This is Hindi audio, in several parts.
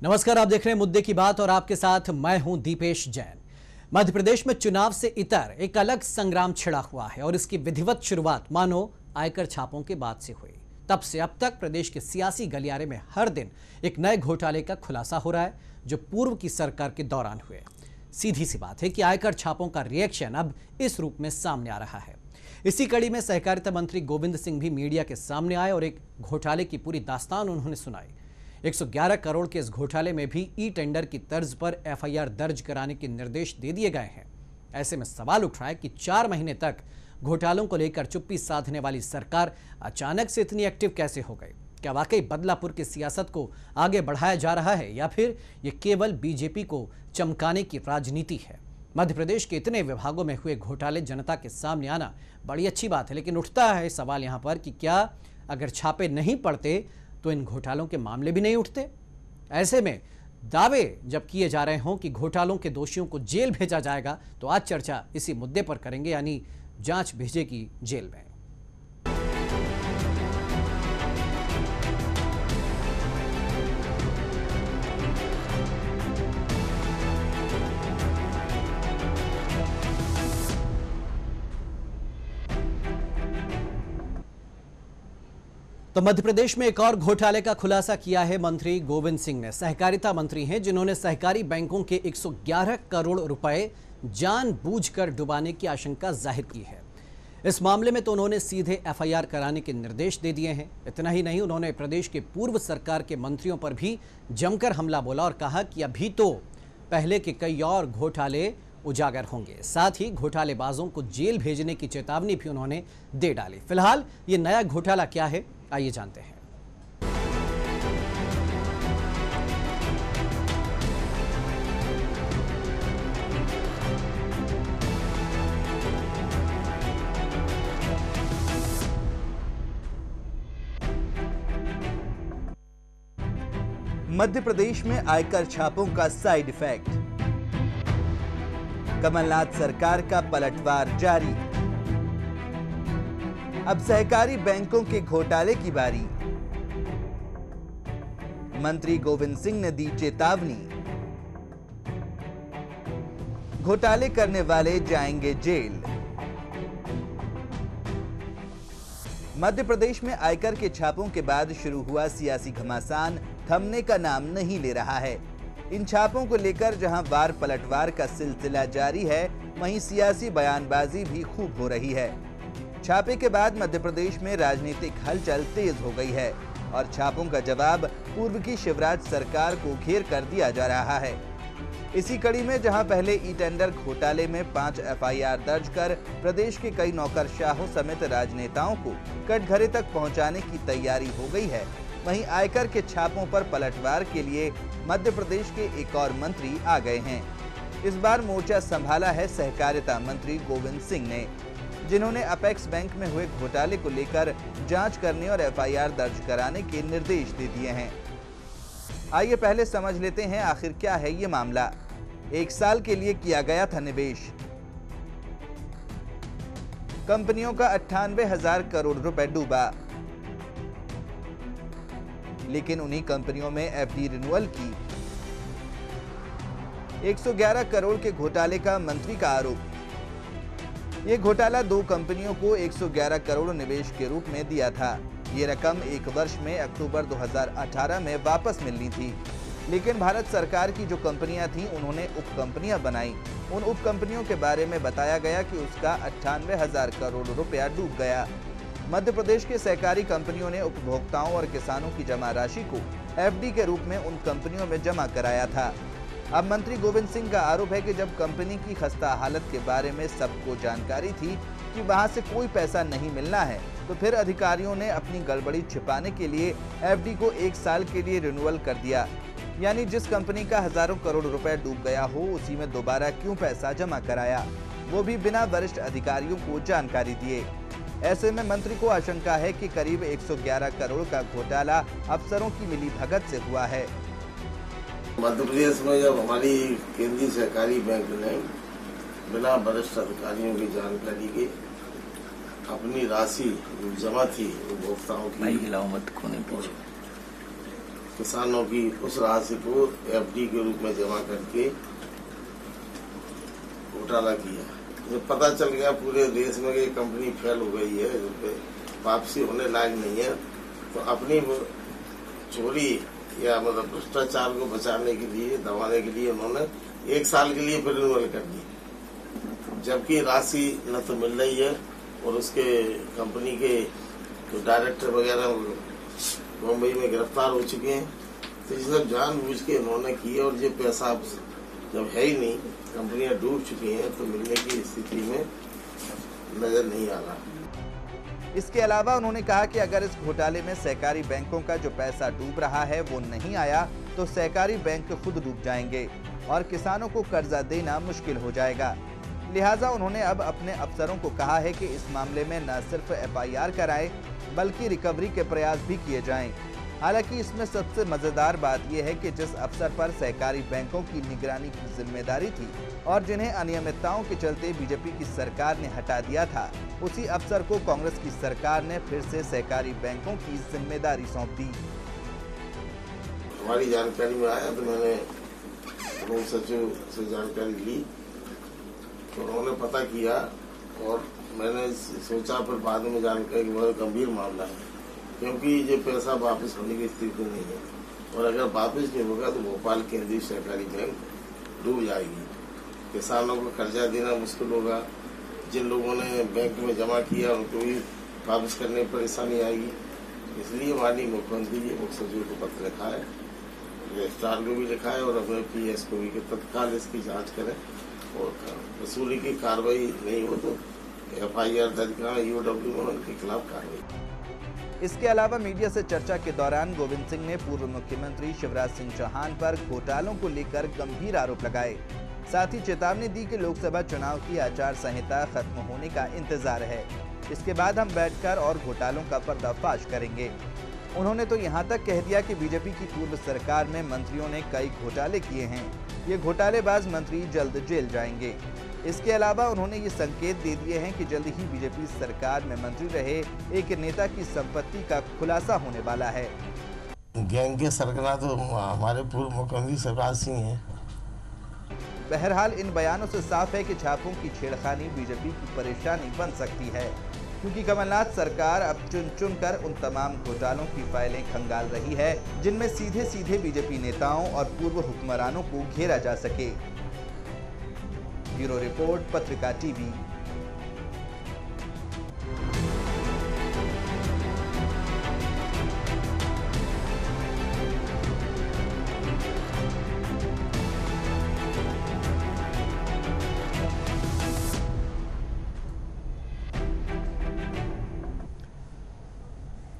नमस्कार, आप देख रहे हैं मुद्दे की बात और आपके साथ मैं हूं दीपेश जैन। मध्य प्रदेश में चुनाव से इतर एक अलग संग्राम छिड़ा हुआ है और इसकी विधिवत शुरुआत मानो आयकर छापों के बाद से हुई। तब से अब तक प्रदेश के सियासी गलियारे में हर दिन एक नए घोटाले का खुलासा हो रहा है जो पूर्व की सरकार के दौरान हुए। सीधी सी बात है कि आयकर छापों का रिएक्शन अब इस रूप में सामने आ रहा है। इसी कड़ी में सहकारिता मंत्री गोविंद सिंह भी मीडिया के सामने आए और एक घोटाले की पूरी दास्तान उन्होंने सुनाई। 111 करोड़ के इस घोटाले में भी ई टेंडर की तर्ज पर एफआईआर दर्ज कराने के निर्देश दे दिए गए हैं। ऐसे में सवाल उठ रहा है कि 4 महीने तक घोटालों को लेकर चुप्पी साधने वाली सरकार अचानक से इतनी एक्टिव कैसे हो गई? क्या वाकई बदलापुर की सियासत को आगे बढ़ाया जा रहा है या फिर ये केवल बीजेपी को चमकाने की राजनीति है? मध्य प्रदेश के इतने विभागों में हुए घोटाले जनता के सामने आना बड़ी अच्छी बात है, लेकिन उठता है सवाल यहाँ पर कि क्या अगर छापे नहीं पड़ते तो इन घोटालों के मामले भी नहीं उठते? ऐसे में दावे जब किए जा रहे हों कि घोटालों के दोषियों को जेल भेजा जाएगा, तो आज चर्चा इसी मुद्दे पर करेंगे, यानी जांच भेजेगी जेल में। तो मध्य प्रदेश में एक और घोटाले का खुलासा किया है मंत्री गोविंद सिंह ने। सहकारिता मंत्री हैं जिन्होंने सहकारी बैंकों के 111 करोड़ रुपए जानबूझकर डुबाने की आशंका जाहिर की है। इस मामले में तो उन्होंने सीधे एफआईआर कराने के निर्देश दे दिए हैं। इतना ही नहीं, उन्होंने प्रदेश के पूर्व सरकार के मंत्रियों पर भी जमकर हमला बोला और कहा कि अभी तो पहले के कई और घोटाले उजागर होंगे। साथ ही घोटालेबाजों को जेल भेजने की चेतावनी भी उन्होंने दे डाली। फिलहाल ये नया घोटाला क्या है, आइए जानते हैं। मध्य प्रदेश में आयकर छापों का साइड इफेक्ट। कमलनाथ सरकार का पलटवार जारी। अब सहकारी बैंकों के घोटाले की बारी। मंत्री गोविंद सिंह ने दी चेतावनी, घोटाले करने वाले जाएंगे जेल। मध्य प्रदेश में आयकर के छापों के बाद शुरू हुआ सियासी घमासान थमने का नाम नहीं ले रहा है। इन छापों को लेकर जहां वार पलटवार का सिलसिला जारी है, वहीं सियासी बयानबाजी भी खूब हो रही है। छापे के बाद मध्य प्रदेश में राजनीतिक हलचल तेज हो गई है और छापों का जवाब पूर्व की शिवराज सरकार को घेर कर दिया जा रहा है। इसी कड़ी में जहां पहले ई टेंडर घोटाले में 5 एफआईआर दर्ज कर प्रदेश के कई नौकरशाहों समेत राजनेताओं को कटघरे तक पहुंचाने की तैयारी हो गई है, वहीं आयकर के छापों पर पलटवार के लिए मध्य प्रदेश के एक और मंत्री आ गए हैं। इस बार मोर्चा संभाला है सहकारिता मंत्री गोविंद सिंह ने, जिन्होंने अपेक्स बैंक में हुए घोटाले को लेकर जांच करने और एफआईआर दर्ज कराने के निर्देश दे दिए हैं। आइए पहले समझ लेते हैं आखिर क्या है ये मामला। 1 साल के लिए किया गया था निवेश। कंपनियों का 98,000 करोड़ रुपए डूबा, लेकिन उन्हीं कंपनियों में एफडी रिन्यूअल की। 111 करोड़ के घोटाले का मंत्री का आरोप। ये घोटाला 2 कंपनियों को 111 करोड़ निवेश के रूप में दिया था। ये रकम 1 वर्ष में अक्टूबर 2018 में वापस मिलनी थी, लेकिन भारत सरकार की जो कंपनियां थीं, उन्होंने उप कंपनियां बनाई। उन उप कंपनियों के बारे में बताया गया कि उसका 98,000 करोड़ रुपया डूब गया। मध्य प्रदेश के सहकारी कंपनियों ने उपभोक्ताओं और किसानों की जमा राशि को एफडी के रूप में उन कंपनियों में जमा कराया था। अब मंत्री गोविंद सिंह का आरोप है कि जब कंपनी की खस्ता हालत के बारे में सबको जानकारी थी कि वहां से कोई पैसा नहीं मिलना है, तो फिर अधिकारियों ने अपनी गड़बड़ी छिपाने के लिए एफडी को 1 साल के लिए रिन्यूअल कर दिया। यानी जिस कंपनी का हजारों करोड़ रुपए डूब गया हो, उसी में दोबारा क्यों पैसा जमा कराया, वो भी बिना वरिष्ठ अधिकारियों को जानकारी दिए। ऐसे में मंत्री को आशंका है कि करीब 111 करोड़ का घोटाला अफसरों की मिलीभगत से हुआ है। मध्य प्रदेश में जब हमारी केंद्रीय सहकारी बैंक ने बिना वरिष्ठ अधिकारियों की जानकारी के अपनी राशि जमा थी उपभोक्ताओं की, किसानों की उस राशि को एफडी के रूप में जमा करके घोटाला किया। जब पता चल गया पूरे देश में कि कंपनी फेल हो गई है, वापसी होने लायक नहीं है, तो अपनी चोरी या मतलब भ्रष्टाचार को बचाने के लिए, दबाने के लिए उन्होंने 1 साल के लिए रिन्यूअल कर दी, जबकि राशि न तो मिल रही है और उसके कंपनी के तो डायरेक्टर वगैरह मुंबई में गिरफ्तार हो चुके हैं। तो ये सब जानबूझ के उन्होंने किए और ये पैसा जब है ही नहीं, कंपनियां डूब चुकी हैं, तो मिलने की स्थिति में नजर नहीं आ रहा। इसके अलावा उन्होंने कहा कि अगर इस घोटाले में सहकारी बैंकों का जो पैसा डूब रहा है वो नहीं आया तो सहकारी बैंक खुद डूब जाएंगे और किसानों को कर्जा देना मुश्किल हो जाएगा। लिहाजा उन्होंने अब अपने अफसरों को कहा है कि इस मामले में न सिर्फ एफआईआर कराएं बल्कि रिकवरी के प्रयास भी किए जाएं। हालांकि इसमें सबसे मजेदार बात यह है कि जिस अफसर पर सहकारी बैंकों की निगरानी की जिम्मेदारी थी और जिन्हें अनियमितताओं के चलते बीजेपी की सरकार ने हटा दिया था, उसी अफसर को कांग्रेस की सरकार ने फिर से सहकारी बैंकों की जिम्मेदारी सौंप दी। हमारी जानकारी में आया तो मैंने मुख्य सचिव से जानकारी ली, तो उन्होंने पता किया और मैंने सोचा, पर बाद में जानकारी कि बहुत गंभीर मामला है, क्योंकि ये पैसा वापस होने की स्थिति नहीं है और अगर वापस नहीं होगा तो भोपाल केंद्रीय सहकारी बैंक डूब जाएगी। किसानों को कर्जा देना मुश्किल होगा, जिन लोगों ने बैंक में जमा किया उनको भी वापस करने में परेशानी आएगी। इसलिए माननीय मुख्यमंत्री जी मुख्य सचिव को पत्र लिखा है, रजिस्ट्रार को भी लिखा है और अपने पीएस को भी कि तत्काल इसकी जांच करें और वसूली की कार्रवाई नहीं हो तो एफआईआर दर्ज करें, ईओडब्ल्यू में उनके खिलाफ कार्रवाई। इसके अलावा मीडिया से चर्चा के दौरान गोविंद सिंह ने पूर्व मुख्यमंत्री शिवराज सिंह चौहान पर घोटालों को लेकर गंभीर आरोप लगाए। साथ ही चेतावनी दी कि लोकसभा चुनाव की आचार संहिता खत्म होने का इंतजार है, इसके बाद हम बैठकर और घोटालों का पर्दाफाश करेंगे। उन्होंने तो यहां तक कह दिया कि बीजेपी की पूर्व सरकार में मंत्रियों ने कई घोटाले किए हैं, ये घोटालेबाज मंत्री जल्द जेल जाएंगे। इसके अलावा उन्होंने ये संकेत दे दिए हैं कि जल्द ही बीजेपी सरकार में मंत्री रहे एक नेता की संपत्ति का खुलासा होने वाला है। गैंग के सरगना तो हमारे पूर्व मुख्यमंत्री शिवराज सिंह हैं। बहरहाल इन बयानों से साफ है कि छापों की छेड़खानी बीजेपी की परेशानी बन सकती है, क्योंकि कमलनाथ सरकार अब चुन चुन कर उन तमाम घोटालों की फाइलें खंगाल रही है जिनमें सीधे सीधे बीजेपी नेताओं और पूर्व हुक्मरानों को घेरा जा सके। ब्यूरो रिपोर्ट, पत्रिका टीवी।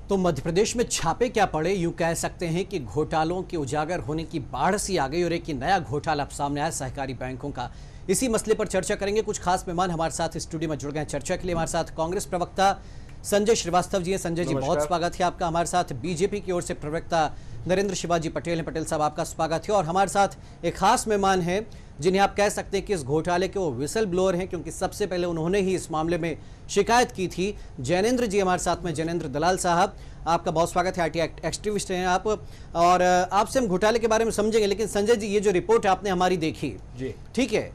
तो मध्य प्रदेश में छापे क्या पड़े, यूं कह सकते हैं कि घोटालों के उजागर होने की बाढ़ सी आ गई और एक नया घोटाला अब सामने आया सहकारी बैंकों का। इसी मसले पर चर्चा करेंगे। कुछ खास मेहमान हमारे साथ स्टूडियो में जुड़ गए हैं चर्चा के लिए। हमारे साथ कांग्रेस प्रवक्ता संजय श्रीवास्तव जी हैं। संजय जी, बहुत स्वागत है आपका। हमारे साथ बीजेपी की ओर से प्रवक्ता नरेंद्र शिवाजी पटेल हैं। पटेल साहब, आपका स्वागत है। और हमारे साथ एक खास मेहमान हैं जिन्हें आप कह सकते हैं कि इस घोटाले के वो विसल ब्लोअर हैं, क्योंकि सबसे पहले उन्होंने ही इस मामले में शिकायत की थी। जैनेंद्र जी हमारे साथ में, जैनेंद्र दलाल साहब, आपका बहुत स्वागत है। आईटी एक्टिविस्ट हैं आप और आपसे हम घोटाले के बारे में समझेंगे। लेकिन संजय जी, ये जो रिपोर्ट आपने हमारी देखी जी, ठीक है,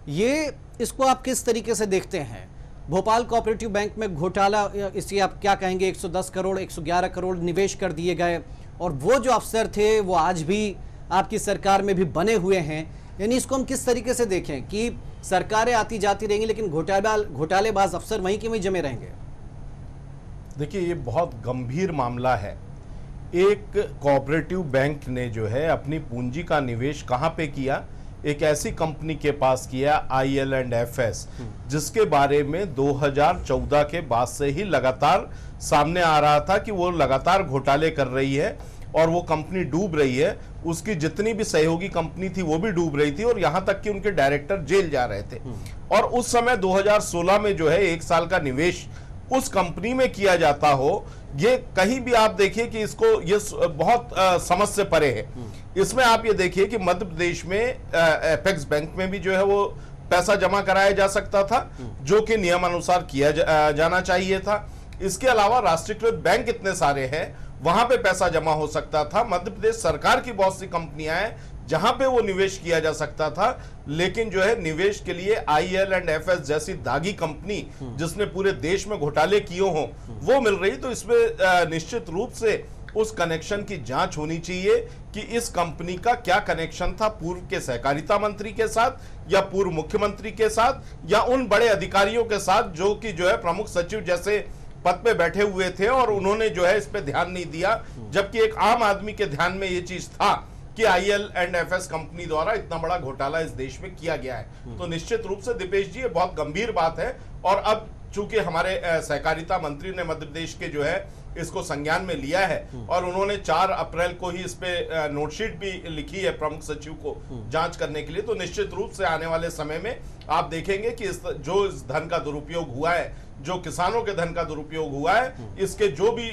ये इसको आप किस तरीके से देखते हैं? भोपाल कोऑपरेटिव बैंक में घोटाला, इससे आप क्या कहेंगे? 110 करोड़ 111 करोड़ निवेश कर दिए गए और वो जो अफसर थे वो आज भी आपकी सरकार में भी बने हुए हैं। यानी इसको हम किस तरीके से देखें कि सरकारें आती जाती रहेंगी लेकिन घोटालेबाज अफसर वहीं के वहीं जमे रहेंगे? देखिए, ये बहुत गंभीर मामला है। एक कोऑपरेटिव बैंक ने जो है अपनी पूंजी का निवेश कहां पे किया? एक ऐसी कंपनी के पास किया, IL&FS, जिसके बारे में 2014 के बाद से ही लगातार सामने आ रहा था कि वो लगातार घोटाले कर रही है और वो कंपनी डूब रही है। उसकी जितनी भी सहयोगी कंपनी थी वो भी डूब रही थी और यहां तक कि उनके डायरेक्टर जेल जा रहे थे। और उस समय 2016 में जो है 1 साल का निवेश उस कंपनी में किया जाता हो, ये कहीं भी आप देखिए कि इसको ये बहुत समझ से परे है। इसमें आप ये देखिए कि मध्य प्रदेश में एपेक्स बैंक में भी जो है वो पैसा जमा कराया जा सकता था, जो कि नियमानुसार किया जाना चाहिए था। इसके अलावा राष्ट्रीयकृत बैंक इतने सारे हैं वहां पे पैसा जमा हो सकता था। मध्य प्रदेश सरकार की बहुत सी कंपनियां हैं जहां पे वो निवेश किया जा सकता था, लेकिन जो है निवेश के लिए IL&FS जैसी दागी कंपनी जिसने पूरे देश में घोटाले किए हों वो मिल रही। तो इसमें निश्चित रूप से उस कनेक्शन की जांच होनी चाहिए कि इस कंपनी का क्या कनेक्शन था पूर्व के सहकारिता मंत्री के साथ या पूर्व मुख्यमंत्री के साथ या उन बड़े अधिकारियों के साथ जो कि जो है प्रमुख सचिव जैसे पद पे बैठे हुए थे और उन्होंने जो है इस पे ध्यान नहीं दिया, जबकि एक आम आदमी के ध्यान में ये चीज था कि IL&FS कंपनी द्वारा इतना बड़ा घोटाला इस देश में किया गया है। तो निश्चित रूप से दीपेश जी ये बहुत गंभीर बात है और अब चूंकि हमारे सहकारिता मंत्री ने मध्य प्रदेश के जो है इसको संज्ञान में लिया है और उन्होंने 4 अप्रैल को ही इस पे नोटशीट भी लिखी है प्रमुख सचिव को जांच करने के लिए। तो निश्चित रूप से आने वाले समय में आप देखेंगे कि इस धन का दुरुपयोग हुआ है, जो किसानों के धन का दुरुपयोग हुआ है, इसके जो भी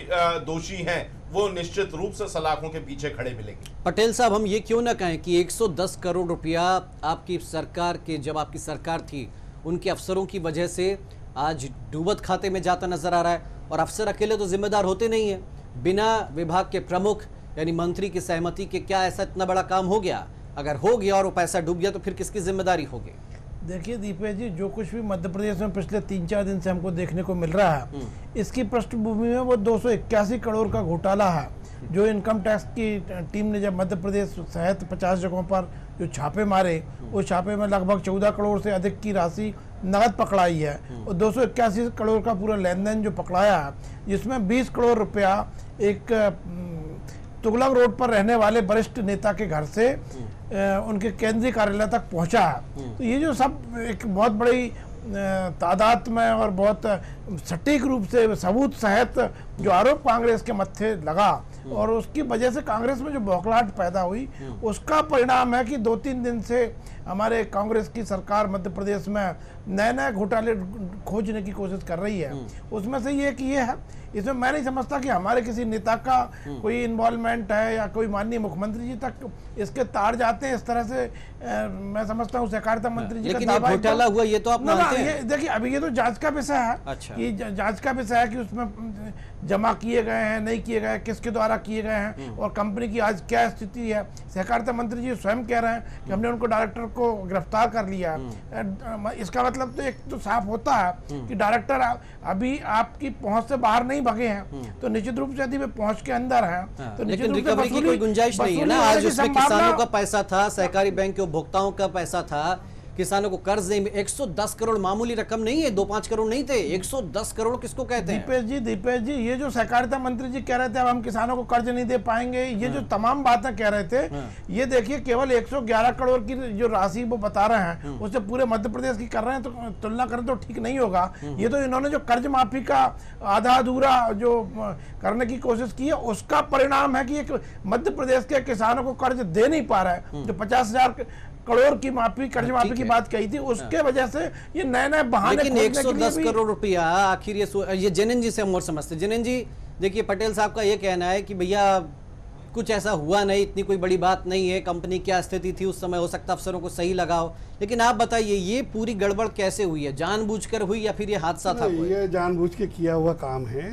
दोषी हैं वो निश्चित रूप से सलाखों के पीछे खड़े मिलेंगे। पटेल साहब, हम ये क्यों ना कहें कि 110 करोड़ रुपया आपकी सरकार के, जब आपकी सरकार थी उनके अफसरों की वजह से आज डूबत खाते में जाता नजर आ रहा है। और अफसर अकेले तो जिम्मेदार होते नहीं है, बिना विभाग के प्रमुख यानी मंत्री की सहमति के क्या ऐसा इतना बड़ा काम हो गया? अगर हो गया और वो पैसा डूब गया तो फिर किसकी जिम्मेदारी होगी? देखिए दीपेश जी, जो कुछ भी मध्य प्रदेश में पिछले 3-4 दिन से हमको देखने को मिल रहा है, इसकी पृष्ठभूमि में वो 281 करोड़ का घोटाला है जो इनकम टैक्स की टीम ने जब मध्य प्रदेश सहित 50 जगहों पर जो छापे मारे, उस छापे में लगभग 14 करोड़ से अधिक की राशि नगद पकड़ाई है और 281 करोड़ का पूरा लेन देन जो पकड़ाया है, जिसमें 20 करोड़ रुपया एक तुगलक रोड पर रहने वाले वरिष्ठ नेता के घर से उनके केंद्रीय कार्यालय तक पहुंचा है। तो ये जो सब एक बहुत बड़ी तादाद में और बहुत सटीक रूप से सबूत सहित जो आरोप कांग्रेस के मत्थे लगा और उसकी वजह से कांग्रेस में जो बौखलाहट पैदा हुई, उसका परिणाम है कि 2-3 दिन से हमारे कांग्रेस की सरकार मध्य प्रदेश में नए नए घोटाले खोजने की कोशिश कर रही है। उसमें से ये कि ये है, इसमें मैं नहीं समझता कि हमारे किसी नेता का कोई इन्वॉल्वमेंट है या कोई माननीय मुख्यमंत्री जी तक इसके तार जाते हैं इस तरह से। मैं समझता हूँ सहकारिता मंत्री जी लेकिन ये घोटाला हुआ ये तो आप मानते हैं? देखिए अभी ये तो जांच का विषय है। अच्छा। ये जांच का विषय है कि उसमें जमा किए गए हैं, नहीं किए गए, किसके द्वारा किए गए हैं और कंपनी की आज क्या स्थिति है। सहकारिता मंत्री जी स्वयं कह रहे हैं कि हमने उनको डायरेक्टर को गिरफ्तार कर लिया। इसका मतलब तो एक तो साफ होता है कि डायरेक्टर अभी आपकी पहुंच से बाहर नहीं भगे हैं, तो निश्चित रूप से यदि वे पहुंच के अंदर हैं तो निश्चित रूप से रिकवरी की कोई गुंजाइश नहीं है ना। आज उसमें किसानों का पैसा था, सहकारी बैंक के उपभोक्ताओं का पैसा था, किसानों को कर्ज नहीं। 110 करोड़ मामूली रकम नहीं है, 2-5 करोड़ नहीं थे, 110 करोड़ किसको कहते हैं? दीपेश जी ये जो सहकारिता मंत्री जी कह रहे थे अब हम किसानों को कर्ज नहीं दे पाएंगे, ये जो तमाम बातें कह रहे थे, ये देखिए केवल 111 करोड़ की जो राशि वो बता रहे हैं उससे पूरे मध्य प्रदेश की कर रहे हैं, तो तुलना करें तो ठीक नहीं होगा। ये तो इन्होंने जो कर्ज माफी का आधा अधूरा जो करने की कोशिश की है उसका परिणाम है कि एक मध्य प्रदेश के किसानों को कर्ज दे नहीं पा रहा है। जो 50,000 करोड़ की माफी, कर्ज माफी की बात कही थी, उसके वजह से ये नए नए बहाने। लेकिन 110 करोड़ रुपया आखिर ये जैनन जी से हम और समझते। जैनन जी देखिए, पटेल साहब का ये कहना है कि भैया कुछ ऐसा हुआ नहीं, इतनी कोई बड़ी बात नहीं है, कंपनी क्या स्थिति थी उस समय, हो सकता अफसरों को सही लगाओ। लेकिन आप बताइए ये पूरी गड़बड़ कैसे हुई है? जानबूझकर हुई या फिर ये हादसा था? ये जानबूझ के किया हुआ काम है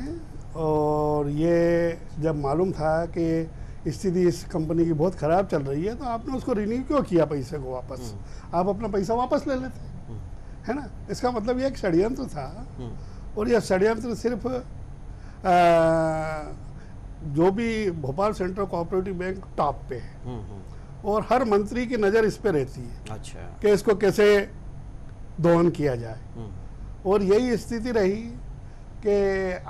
और ये जब मालूम था कि स्थिति इस कंपनी की बहुत ख़राब चल रही है तो आपने उसको रिन्यू क्यों किया पैसे को वापस? आप अपना पैसा वापस ले लेते, है ना। इसका मतलब ये एक षड्यंत्र था और यह षड्यंत्र सिर्फ जो भी Bhopal central cooperative bank top पे है और हर मंत्री की नज़र इस पे रहती है। अच्छा। कि इसको कैसे दोहन किया जाए। और यही स्थिति रही कि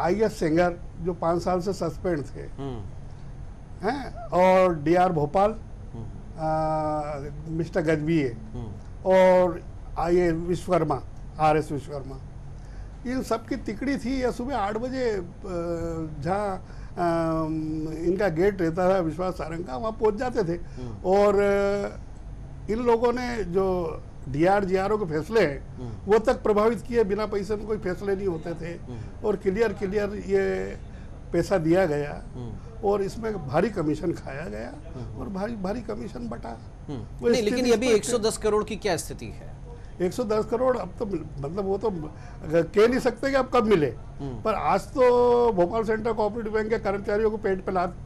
IS सेंगर जो 5 साल से सस्पेंड थे हैं और DR भोपाल मिस्टर गजबीए और IAS विश्वकर्मा RS विश्वकर्मा, इन सब की तिकड़ी थी। या सुबह 8 बजे जहाँ इनका गेट रहता था विश्वास सारंग का, वहाँ पहुँच जाते थे और इन लोगों ने जो DR GRO के फैसले हैं वो तक प्रभावित किए, बिना पैसे में कोई फैसले नहीं होते थे और क्लियर ये पैसा दिया गया और इसमें भारी कमीशन खाया गया और भारी कमीशन बटा। नहीं, लेकिन ये भी 110 करोड़ की क्या स्थिति है? 110 करोड़ अब तो मतलब वो तो कह नहीं सकते कि अब कब मिले, पर आज तो भोपाल सेंट्रल कोऑपरेटिव बैंक के कर्मचारियों को पेट पे लात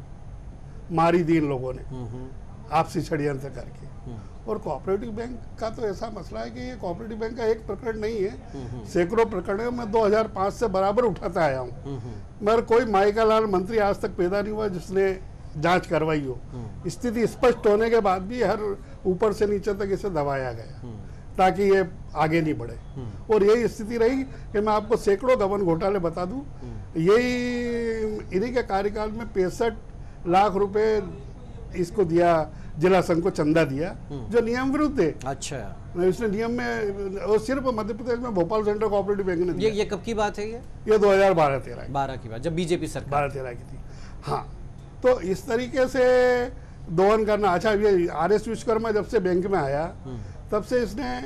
मारी दी इन लोगों ने आपसी षड्यंत्र करके। और कोऑपरेटिव बैंक का तो ऐसा मसला है कि ये कोऑपरेटिव बैंक का एक प्रकरण नहीं है, सैकड़ों प्रकरण मैं 2005 से बराबर उठाता आया हूँ, मगर कोई माइका लाल मंत्री आज तक पैदा नहीं हुआ जिसने जांच करवाई हो। स्थिति स्पष्ट होने के बाद भी हर ऊपर से नीचे तक इसे दबाया गया ताकि ये आगे नहीं बढ़े, और यही स्थिति रही कि मैं आपको सैकड़ों गबन घोटाले बता दूं, यही इन्हीं के कार्यकाल में 65 लाख रुपए इसको दिया, जिला संघ को चंदा दिया जो नियम विरुद्ध है। अच्छा, इसने नियम में, और सिर्फ मध्य प्रदेश में भोपाल सेंट्रल कोऑपरेटिव बैंक ने दिया। ये कब की बात है? ये 2012-13 की बात, जब बीजेपी सरकार 12-13 की थी। हाँ, तो इस तरीके से दोहन करना। अच्छा, ये RS विश्वकर्मा जब से बैंक में आया तब से इसने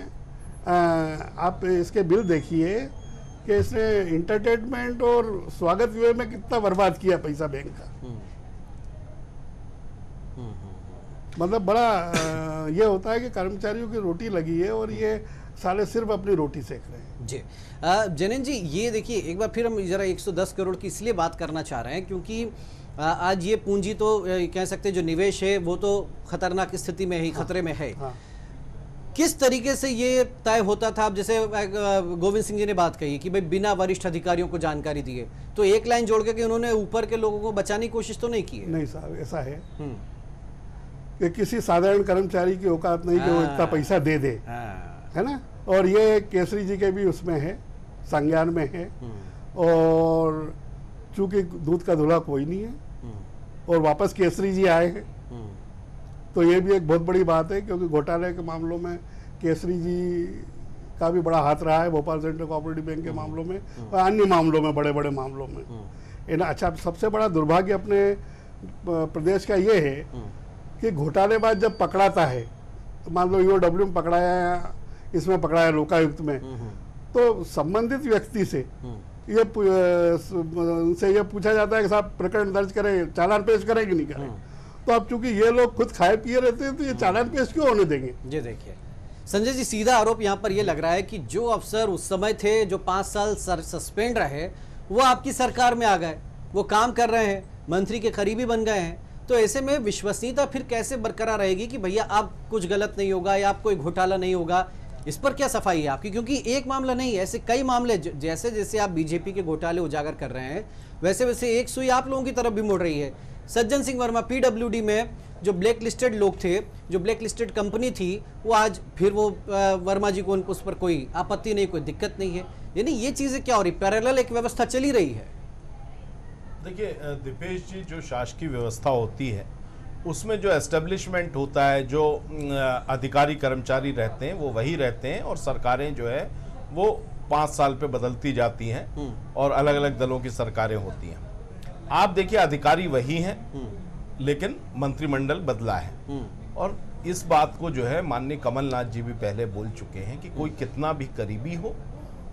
आप इसके बिल देखिए कि इसने इंटरटेनमेंट और स्वागत व्यय में कितना बर्बाद किया पैसा बैंक का। मतलब बड़ा ये होता है कि कर्मचारियों की रोटी लगी है और ये साले सिर्फ अपनी रोटी सेक रहे हैं। जी जनिन जी, ये देखिए एक बार फिर हम जरा 110 करोड़ की इसलिए बात करना चाह रहे हैं क्योंकि आज ये पूंजी तो कह सकते हैं जो निवेश है वो तो खतरनाक स्थिति में ही, खतरे में है। किस तरीके से ये तय होता था? अब जैसे गोविंद सिंह जी ने बात कही कि भाई बिना वरिष्ठ अधिकारियों को जानकारी दिए, तो एक लाइन जोड़ के कि उन्होंने ऊपर के लोगों को बचाने की कोशिश तो नहीं की है? नहीं साहब, ऐसा है कि किसी साधारण कर्मचारी की औकात नहीं कि वो इतना पैसा दे दे, है ना। और ये केसरी जी के भी उसमें है, संज्ञान में है, और चूंकि दूध का धुला कोई नहीं है और वापस केसरी जी आए हैं, तो ये भी एक बहुत बड़ी बात है क्योंकि घोटाले के मामलों में केसरी जी का भी बड़ा हाथ रहा है, भोपाल सेंट्रल कोऑपरेटिव बैंक के मामलों में और अन्य मामलों में, बड़े बड़े मामलों में। अच्छा, सबसे बड़ा दुर्भाग्य अपने प्रदेश का ये है कि घोटालेबाज जब पकड़ाता है, मान लो EOW में पकड़ाया, इसमें पकड़ाया लोकायुक्त में, तो संबंधित व्यक्ति से ये पूछा जाता है कि साहब प्रकरण दर्ज करें, चालान पेश करें कि नहीं करें। तो अब चूंकि ये लोग खुद खाए पिए रहते हैं तो ये चालान पेश क्यों होने देंगे? जी देखिए संजय जी, सीधा आरोप यहाँ पर ये लग रहा है कि जो अफसर उस समय थे, जो 5 साल सस्पेंड रहे, वो आपकी सरकार में आ गए, वो काम कर रहे हैं, मंत्री के करीबी बन गए हैं, तो ऐसे में विश्वसनीयता फिर कैसे बरकरार रहेगी कि भैया आप कुछ गलत नहीं होगा या आप कोई घोटाला नहीं होगा? इस पर क्या सफाई है आपकी? क्योंकि एक मामला नहीं है, ऐसे कई मामले, जैसे जैसे आप बीजेपी के घोटाले उजागर कर रहे हैं वैसे वैसे एक सुई आप लोगों की तरफ भी मुड़ रही है। सज्जन सिंह वर्मा PWD में जो ब्लैक लिस्टेड लोग थे, जो ब्लैक लिस्टेड कंपनी थी, वो आज फिर वो वर्मा जी को उस पर कोई आपत्ति नहीं, कोई दिक्कत नहीं है। यानी ये चीजें क्या हो रही, पैरेलल एक व्यवस्था चली रही है। देखिए दीपेश जी, जो शासकीय व्यवस्था होती है उसमें जो एस्टेब्लिशमेंट होता है, जो अधिकारी कर्मचारी रहते हैं वो वही रहते हैं, और सरकारें जो है वो 5 साल पे बदलती जाती हैं और अलग अलग दलों की सरकारें होती हैं। आप देखिए अधिकारी वही हैं लेकिन मंत्रिमंडल बदला है, और इस बात को जो है माननीय कमलनाथ जी भी पहले बोल चुके हैं कि कोई कितना भी करीबी हो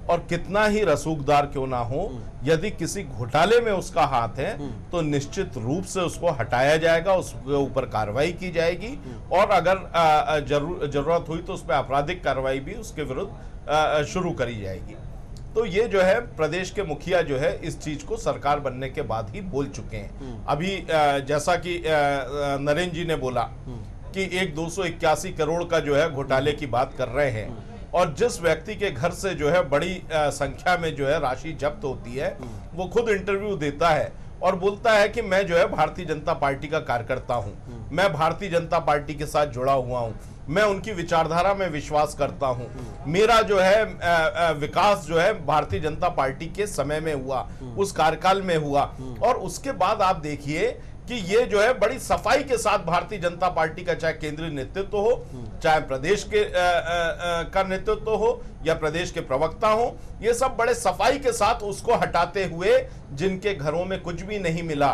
और कितना ही रसूखदार क्यों ना हो, यदि किसी घोटाले में उसका हाथ है तो निश्चित रूप से उसको हटाया जाएगा, उसके ऊपर कार्रवाई की जाएगी, और अगर जरूरत हुई तो उस पर आपराधिक कार्रवाई भी उसके विरुद्ध शुरू करी जाएगी। तो ये जो है प्रदेश के मुखिया जो है इस चीज को सरकार बनने के बाद ही बोल चुके हैं। अभी जैसा कि नरेंद्र जी ने बोला कि एक 281 करोड़ का जो है घोटाले की बात कर रहे हैं, और जिस व्यक्ति के घर से जो है बड़ी संख्या में जो है राशि जब्त होती है, वो खुद इंटरव्यू देता है और बोलता है कि मैं जो है भारतीय जनता पार्टी का कार्यकर्ता हूं, मैं भारतीय जनता पार्टी के साथ जुड़ा हुआ हूं, मैं उनकी विचारधारा में विश्वास करता हूं, मेरा जो है विकास जो है भारतीय जनता पार्टी के समय में हुआ, उस कार्यकाल में हुआ। और उसके बाद आप देखिए कि ये जो है बड़ी सफाई के साथ भारतीय जनता पार्टी का चाहे केंद्रीय नेतृत्व हो, चाहे प्रदेश के का नेतृत्व हो या प्रदेश के प्रवक्ता हो, ये सब बड़े सफाई के साथ उसको हटाते हुए जिनके घरों में कुछ भी नहीं मिला,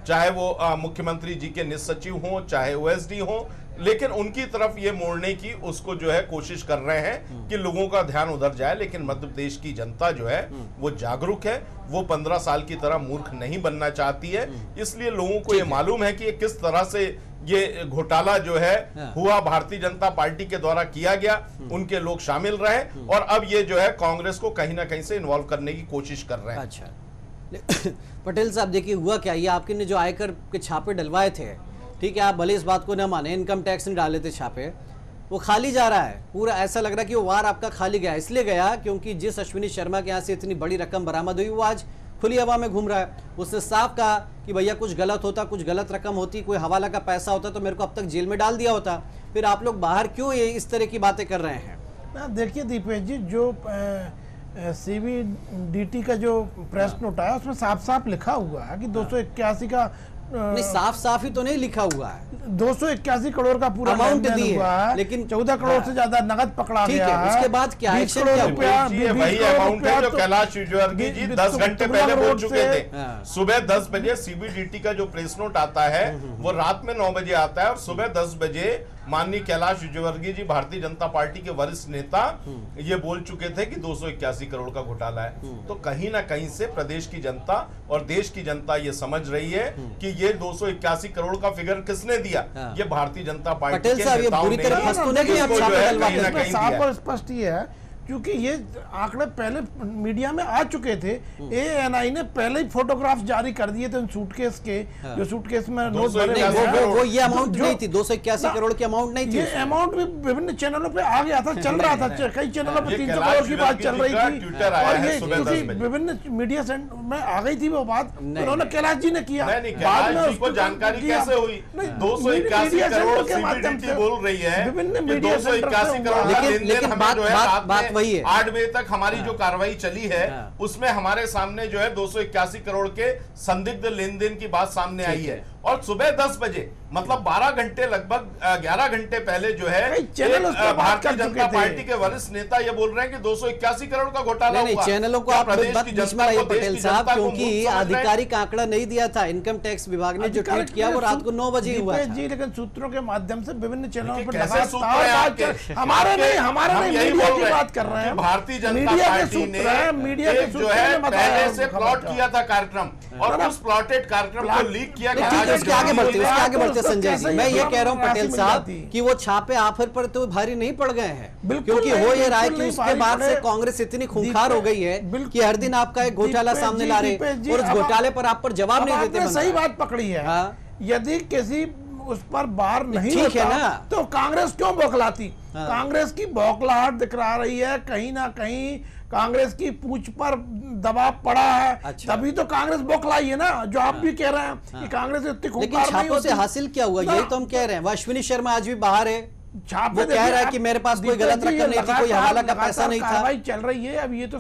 चाहे वो मुख्यमंत्री जी के निज सचिव हो, चाहे OSD हो, लेकिन उनकी तरफ ये मोड़ने की उसको जो है कोशिश कर रहे हैं कि लोगों का ध्यान उधर जाए। लेकिन मध्य प्रदेश की जनता जो है वो जागरूक है, वो 15 साल की तरह मूर्ख नहीं बनना चाहती है, इसलिए लोगों को ये मालूम है कि ये किस तरह से ये घोटाला जो है हुआ, भारतीय जनता पार्टी के द्वारा किया गया, उनके लोग शामिल रहे और अब ये जो है कांग्रेस को कहीं ना कहीं से इन्वॉल्व करने की कोशिश कर रहे हैं। अच्छा पटेल साहब देखिए हुआ क्या, ये आपके ने जो आयकर के छापे डलवाए थे, ठीक है, आप भले इस बात को न माने, इनकम टैक्स ने डाले थे छापे, वो खाली जा रहा है पूरा। ऐसा लग रहा है कि वो वार आपका खाली गया, इसलिए गया क्योंकि जिस अश्विनी शर्मा के यहाँ से इतनी बड़ी रकम बरामद हुई वो आज खुली हवा में घूम रहा है। उसने साफ कहा कि भैया कुछ गलत होता, कुछ गलत रकम होती, कोई हवाला का पैसा होता तो मेरे को अब तक जेल में डाल दिया होता। फिर आप लोग बाहर क्यों ये इस तरह की बातें कर रहे हैं? देखिए दीपेश जी, जो CBDT का जो प्रेस नोट आया उसमें साफ साफ लिखा हुआ है कि 281 का नहीं, साफ साफ ही तो नहीं लिखा हुआ है, 281 करोड़ का पूरा अमाउंट लेन-देन दी हुआ है, है, लेकिन 14 करोड़ से ज्यादा नगद पकड़ा ठीक गया है, उसके बाद क्या 20 एक्शन करोड़ क्या रुपया, हुआ? ये 20 वही करोड़ अमाउंट है जो रुपया कैलाश विजयवर्गीय जी 10 घंटे पहले बोल चुके थे। हाँ। सुबह 10 बजे CBDT का जो प्रेस नोट आता है वो रात में 9 बजे आता है और सुबह 10 बजे माननीय कैलाश विजयवर्गीय जी, भारतीय जनता पार्टी के वरिष्ठ नेता, ये बोल चुके थे कि 281 करोड़ का घोटाला है। तो कहीं ना कहीं से प्रदेश की जनता और देश की जनता ये समझ रही है कि ये 281 करोड़ का फिगर किसने दिया, ये भारतीय जनता पार्टी पटेल के साहब, ये नेताओं बुरी ने तरह ही फंस तो नहीं गए आप इसको जो है छापे कहीं ना डलवा कहीं साफ दिया। और स्पष्ट ये है क्योंकि ये आंकड़े पहले मीडिया में आ चुके थे। ANI ने पहले ही फोटोग्राफ जारी कर दिए थे उन सूटकेस के, जो सूटकेस में नोट भरे नहीं, हुए हैं। वो ये अमाउंट जो- नहीं थी, 281 करोड़ की अमाउंट नहीं थी ये उसमें। अमाउंट भी विभिन्न चैनलों पे आ गया था, चल रहा था, कई चैनलों पे ये 300 कैलाश करोड़ की बात चल रही विजयवर्गीय थी जी का ट्विटर आया और है ये सुबह 10 क्योंकि बजे। विभिन्न मीडिया सेंटर में आ गई थी वो बात, नहीं, उन्होंने नहीं। कैलाश जी ने किया। नहीं, बाद में कैलाश जी उसको को जानकारी किया। कैसे हुई? नहीं, 281 मीडिया करोड़ सेंटर के माध्यम CBDT से बोल रही है विभिन्न कि मीडिया सेंटर 281 से करोड़ हुआ। का लेकिन लेन-देन हमें बात- जो है बात- रात बात में वही है। 8 बजे तक हमारी जो कार्रवाई चली है हाँ। उसमें हमारे सामने जो है 281 करोड़ के संदिग्ध लेन-देन की बात सामने आई है और सुबह 10 बजे मतलब 12 घंटे, लगभग 11 घंटे पहले जो है कई चैनल उस पर बात भारतीय कर चुके जनता थे। पार्टी के वरिष्ठ नेता ये बोल रहे हैं कि 281 करोड़ का घोटाला नहीं, हुआ। चैनलों को क्या आप प्रदेश बात की बीच में जनता लाइए को, देश पटेल की साहब, जनता को क्योंकि मूर्ख समझ रहे हैं? आधिकारिक आंकड़ा नहीं दिया था इनकम टैक्स विभाग ने, जो ट्वीट किया वो रात को 9 बजे ही हुआ दीपेश था। जी, लेकिन सूत्रों के माध्यम से विभिन्न चैनलों पर कैसे सूत्र हैं लगातार आपके? बात कर- हमारे नहीं, हमारे हम नहीं, यही मीडिया बोल की रहे बात कर रहे कि हैं। भारतीय जनता मीडिया के पार्टी ने सूत्र हैं, मीडिया के एक जो सूत्रों है ने बताया पहले से खबर प्लॉट का। किया था कार्यक्रम और उस प्लॉटेड कार्यक्रम को लीक किया नहीं, ठीक है, उसके आगे बढ़ते उसके आगे बढ़ते उसको संजय कैसे जी, मैं ये ये कह रहा हूँ राशि पटेल मिल साहब जाती? कि वो छापे आफर पर तो भारी नहीं पड़ गए हैं, बिल्कुल क्योंकि नहीं, हो ये रहा है बिल्कुल कि नहीं उसके भारी बाद से पड़े। कांग्रेस इतनी खूंखार हो गई है बिल्कुल। कि हर दिन आपका एक घोटाला दीपेश सामने जी, ला रहे दीपेश जी, और उस अब घोटाले पर आप पर जवाब नहीं देते आपने बन सही रहा है। बात पकड़ी है। हाँ। यदि किसी उस पर बार नहीं ठीक है होता ना। तो कांग्रेस क्यों बौखलाती? हाँ। कांग्रेस की बौखलाहट दिखला रही है, कहीं ना कहीं कांग्रेस की पूंछ पर दबाव पड़ा है। अच्छा। तभी तो कांग्रेस बौखलाई है ना, जो आप भी कह रहे हैं कि कांग्रेस इतनी लेकिन खूंखार नहीं छापों से होती। हासिल क्या हुआ, ना। यही तो हम कह रहे हैं। वो अश्विनी शर्मा आज भी बाहर है, छापे वो कह देखिए, रहा है कि मेरे पास कोई दीपेश गलत जी, रकम नहीं थी, कोई लगातार- हवाला का पैसा लगातार नहीं था। कार्रवाई चल रही है। अब ये तो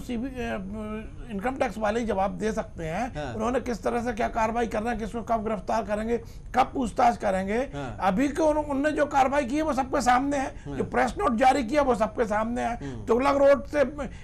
इनकम टैक्स वाले ही जवाब दे सकते हैं। हाँ। उन्होंने किस तरह से क्या कार्रवाई करना है, किसको कब गिरफ्तार करेंगे, कब पूछताछ करेंगे। हाँ। अभी के उन्होंने जो कार्रवाई की है वो सबके सामने है। जो प्रेस नोट जारी किया वो सबके सामने है। तुगलक रोड से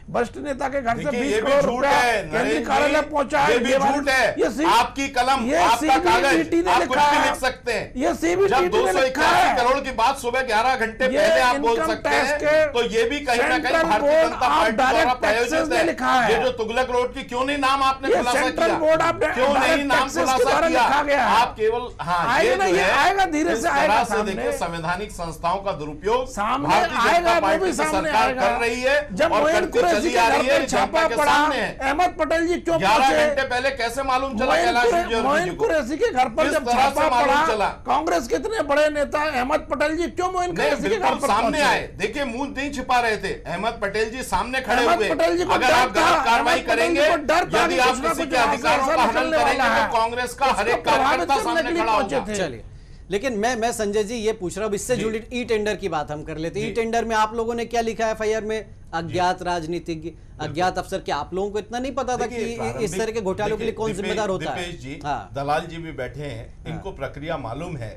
वरिष्ठ नेता के घर से देखिए, 20 ये भी करोड़ झूठ रुपया है, केंद्रीय नरेंद्र जी, कार्यालय पहुंचा है। ये भी झूठ है। आपकी कलम, आपका कागज, ने आप कुछ लिखा भी है। लिख सकते हैं। ये CBDT जब ने लिखा 281 है। करोड़ की बात सुबह 11 घंटे ये पहले आप बोल इनकम सकते टैक्स हैं के तो ये भी कहीं ना कहीं सेंट्रल भारतीय बोर्ड जनता ऑफ पार्टी द्वारा डायरेक्ट प्रायोजित टैक्सेस ने लिखा है। ये जो तुगलक रोड की क्यों नहीं नाम आपने ये खुलासा सेंट्रल किया, बोर्ड ऑफ क्यों नहीं डायरेक्ट नाम टैक्सेस के खुलासा द्वारा किया? लिखा गया है। आप केवल आएगा ना, जो ये है, आएगा, धीरे इस से तरह आएगा से सामने। देखिए संवैधानिक संस्थाओं का दुरुपयोग सामने भारतीय आएगा, जनता वो पार्टी भी की सामने सरकार आएगा। कर रही है जब और मोइन करती कुरैशी चली के आ घर रही है, पर छापा जनता के पड़ा, सामने है। अहमद पटेल जी क्यों 11 पहुंचे? घंटे पहले कैसे मालूम चला कैलाश विजयवर्गीय जी मोइन को? कुरैशी के घर पर किस जब तरह से छापा मालूम पड़ा, चला? कांग्रेस के इतने बड़े नेता अहमद पटेल जी क्यों मोइन नहीं, कुरैशी के घर बिल्कुल पर सामने पहुंचे? आए। देखिए मुंह नहीं छिपा रहे थे, अहमद पटेल जी सामने खड़े अहमद हुए। पटेल जी को अगर डर आप था, गलत कार्रवाई अहमद पटेल जी करेंगे, को डर था यदि कि आप कुछ ना किसी कुछ के अधिकारों ऐसा का हनन निकलने करेंगे वाला है। तो कांग्रेस का हर एक उसको प्रभावित कार्यकर्ता करने के सामने लिए खड़ा पहुंचे होगा। थे। चलिए, लेकिन मैं संजय जी ये पूछ रहा हूँ, इससे जुड़ी ई टेंडर की बात हम कर लेते हैं। ई टेंडर में आप लोगों ने क्या लिखा है एफआईआर में? अज्ञात राजनीतिज्ञ, अज्ञात अफसर। क्या आप लोगों को इतना नहीं पता था कि इस तरह के घोटालों के लिए कौन जिम्मेदार होता है? दीपेश जी, हाँ। दलाल जी भी बैठे हैं, इनको प्रक्रिया मालूम है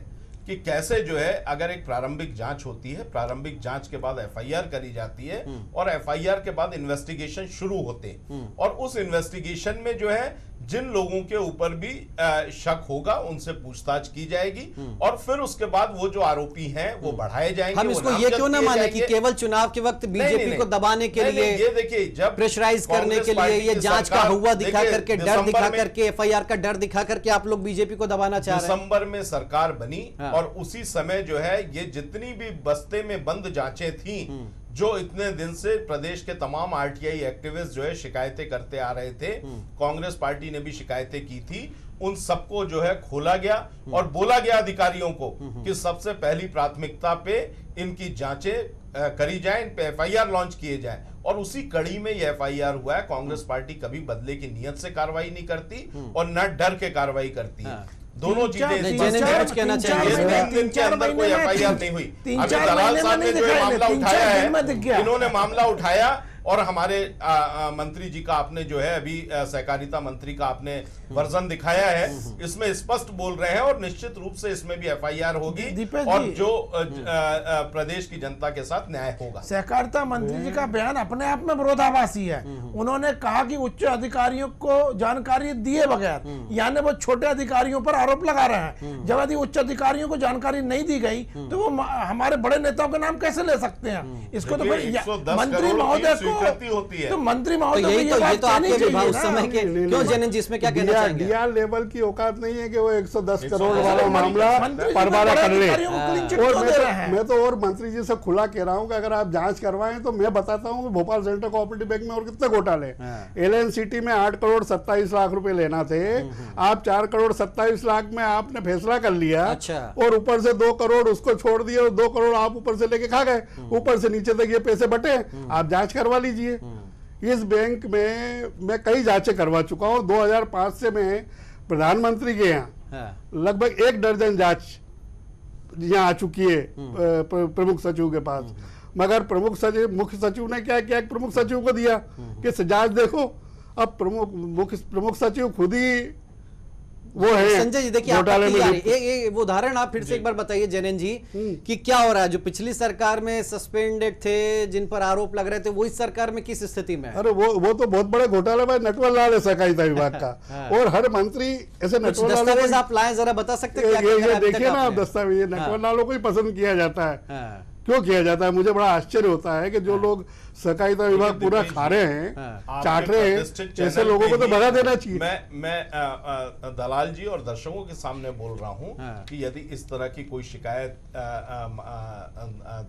कि कैसे जो है अगर एक प्रारंभिक जांच होती है, प्रारंभिक जांच के बाद एफआईआर करी जाती है और एफआईआर के बाद इन्वेस्टिगेशन शुरू होते हैं और उस इन्वेस्टिगेशन में जो है जिन लोगों के ऊपर भी शक होगा उनसे पूछताछ की जाएगी और फिर उसके बाद वो जो आरोपी हैं वो बढ़ाए जाएंगे। हम इसको ये क्यों ना माने कि केवल चुनाव के वक्त बीजेपी को दबाने के लिए, ये देखिए, जब प्रेशराइज करने के लिए, ये जांच का हुआ दिखा करके, डर दिखा करके, एफआईआर का डर दिखा करके आप लोग बीजेपी को दबाना चाह रहे हैं। दिसंबर में सरकार बनी और उसी समय जो है ये जितनी भी बस्ते में बंद जांचें थी, जो इतने दिन से प्रदेश के तमाम आरटीआई एक्टिविस्ट जो है शिकायतें करते आ रहे थे, कांग्रेस पार्टी ने भी शिकायतें की थी, उन सबको जो है खोला गया और बोला गया अधिकारियों को कि सबसे पहली प्राथमिकता पे इनकी जांचें करी जाए, इन पे एफआईआर लॉन्च किए जाए। और उसी कड़ी में ये एफआईआर हुआ है। कांग्रेस पार्टी कभी बदले की नियत से कार्रवाई नहीं करती और न डर के कार्रवाई करती है। दोनों चीजें कहना चाहिए। 3-4 महीने कोई एफआईआर नहीं हुई। अभी दलाल साहब ने जो मामला उठाया है, इन्होंने मामला उठाया और हमारे मंत्री जी का आपने जो है अभी सहकारिता मंत्री का आपने वर्जन दिखाया है, इसमें स्पष्ट बोल रहे हैं और निश्चित रूप से इसमें भी एफआईआर होगी और जो प्रदेश की जनता के साथ न्याय होगा। सहकारिता मंत्री जी का बयान अपने आप में विरोधाभासी है। उन्होंने कहा कि उच्च अधिकारियों को जानकारी दिए बगैर, यानी वो छोटे अधिकारियों पर आरोप लगा रहे हैं। जब यदि उच्च अधिकारियों को जानकारी नहीं दी गई तो वो हमारे बड़े नेताओं के नाम कैसे ले सकते हैं? इसको तो मंत्री महोदय को होती है। तो मंत्री महोदय तो ये तो आपके विभाग उस समय के क्यों जनन जी इसमें क्या कहना चाहेंगे? डीआर लेवल की औकात नहीं है कि वो 110 करोड़ वाला मामला परवाना कर ले। और मैं तो और मंत्री जी से खुला कह रहा हूं कि अगर आप जांच करवाएं तो मैं बताता हूं कि भोपाल सेंट्रल कोऑपरेटिव बैंक में और कितने घोटाले। एलएनसीटी में 8 करोड़ 27 लाख रुपए लेना थे, आप 4 करोड़ 27 लाख में आपने फैसला कर लिया और ऊपर से 2 करोड़ उसको छोड़ दिए और 2 करोड़ आप ऊपर से लेके खा गए। ऊपर से नीचे तक ये पैसे बटे, आप जांच करवा लीजिए। इस बैंक में मैं कई जांचें करवा चुका हूं। 2005 से मैं प्रधानमंत्री के यहाँ लगभग 1 दर्जन जांच यहाँ आ चुकी है प्रमुख सचिव के पास। मगर मुख्य सचिव ने क्या किया, प्रमुख सचिव को दिया कि जांच देखो। अब प्रमुख सचिव खुद ही वो है। संजय जी देखिए, वो उदाहरण आप फिर से एक बार बताइए जनन जी कि क्या हो रहा है। जो पिछली सरकार में सस्पेंडेड थे, जिन पर आरोप लग रहे थे, वो इस सरकार में किस स्थिति में है? अरे वो तो बहुत बड़े घोटाले में नटवर लाल है सहकारिता विभाग का। और हर मंत्री ऐसे नटवर लाल दस्तावेज आप लाए, जरा बता सकते हैं? ये देखिए ना, दस्तावेज नटवर लालों को ही पसंद किया जाता है। क्यों किया जाता है? मुझे बड़ा आश्चर्य होता है कि जो लोग सहकारिता विभाग पूरा खा रहे हैं, चाट रहे हैं, ऐसे लोगों को तो भगा देना चाहिए। मैं दलाल जी और दर्शकों के सामने बोल रहा हूं कि यदि इस तरह की कोई शिकायत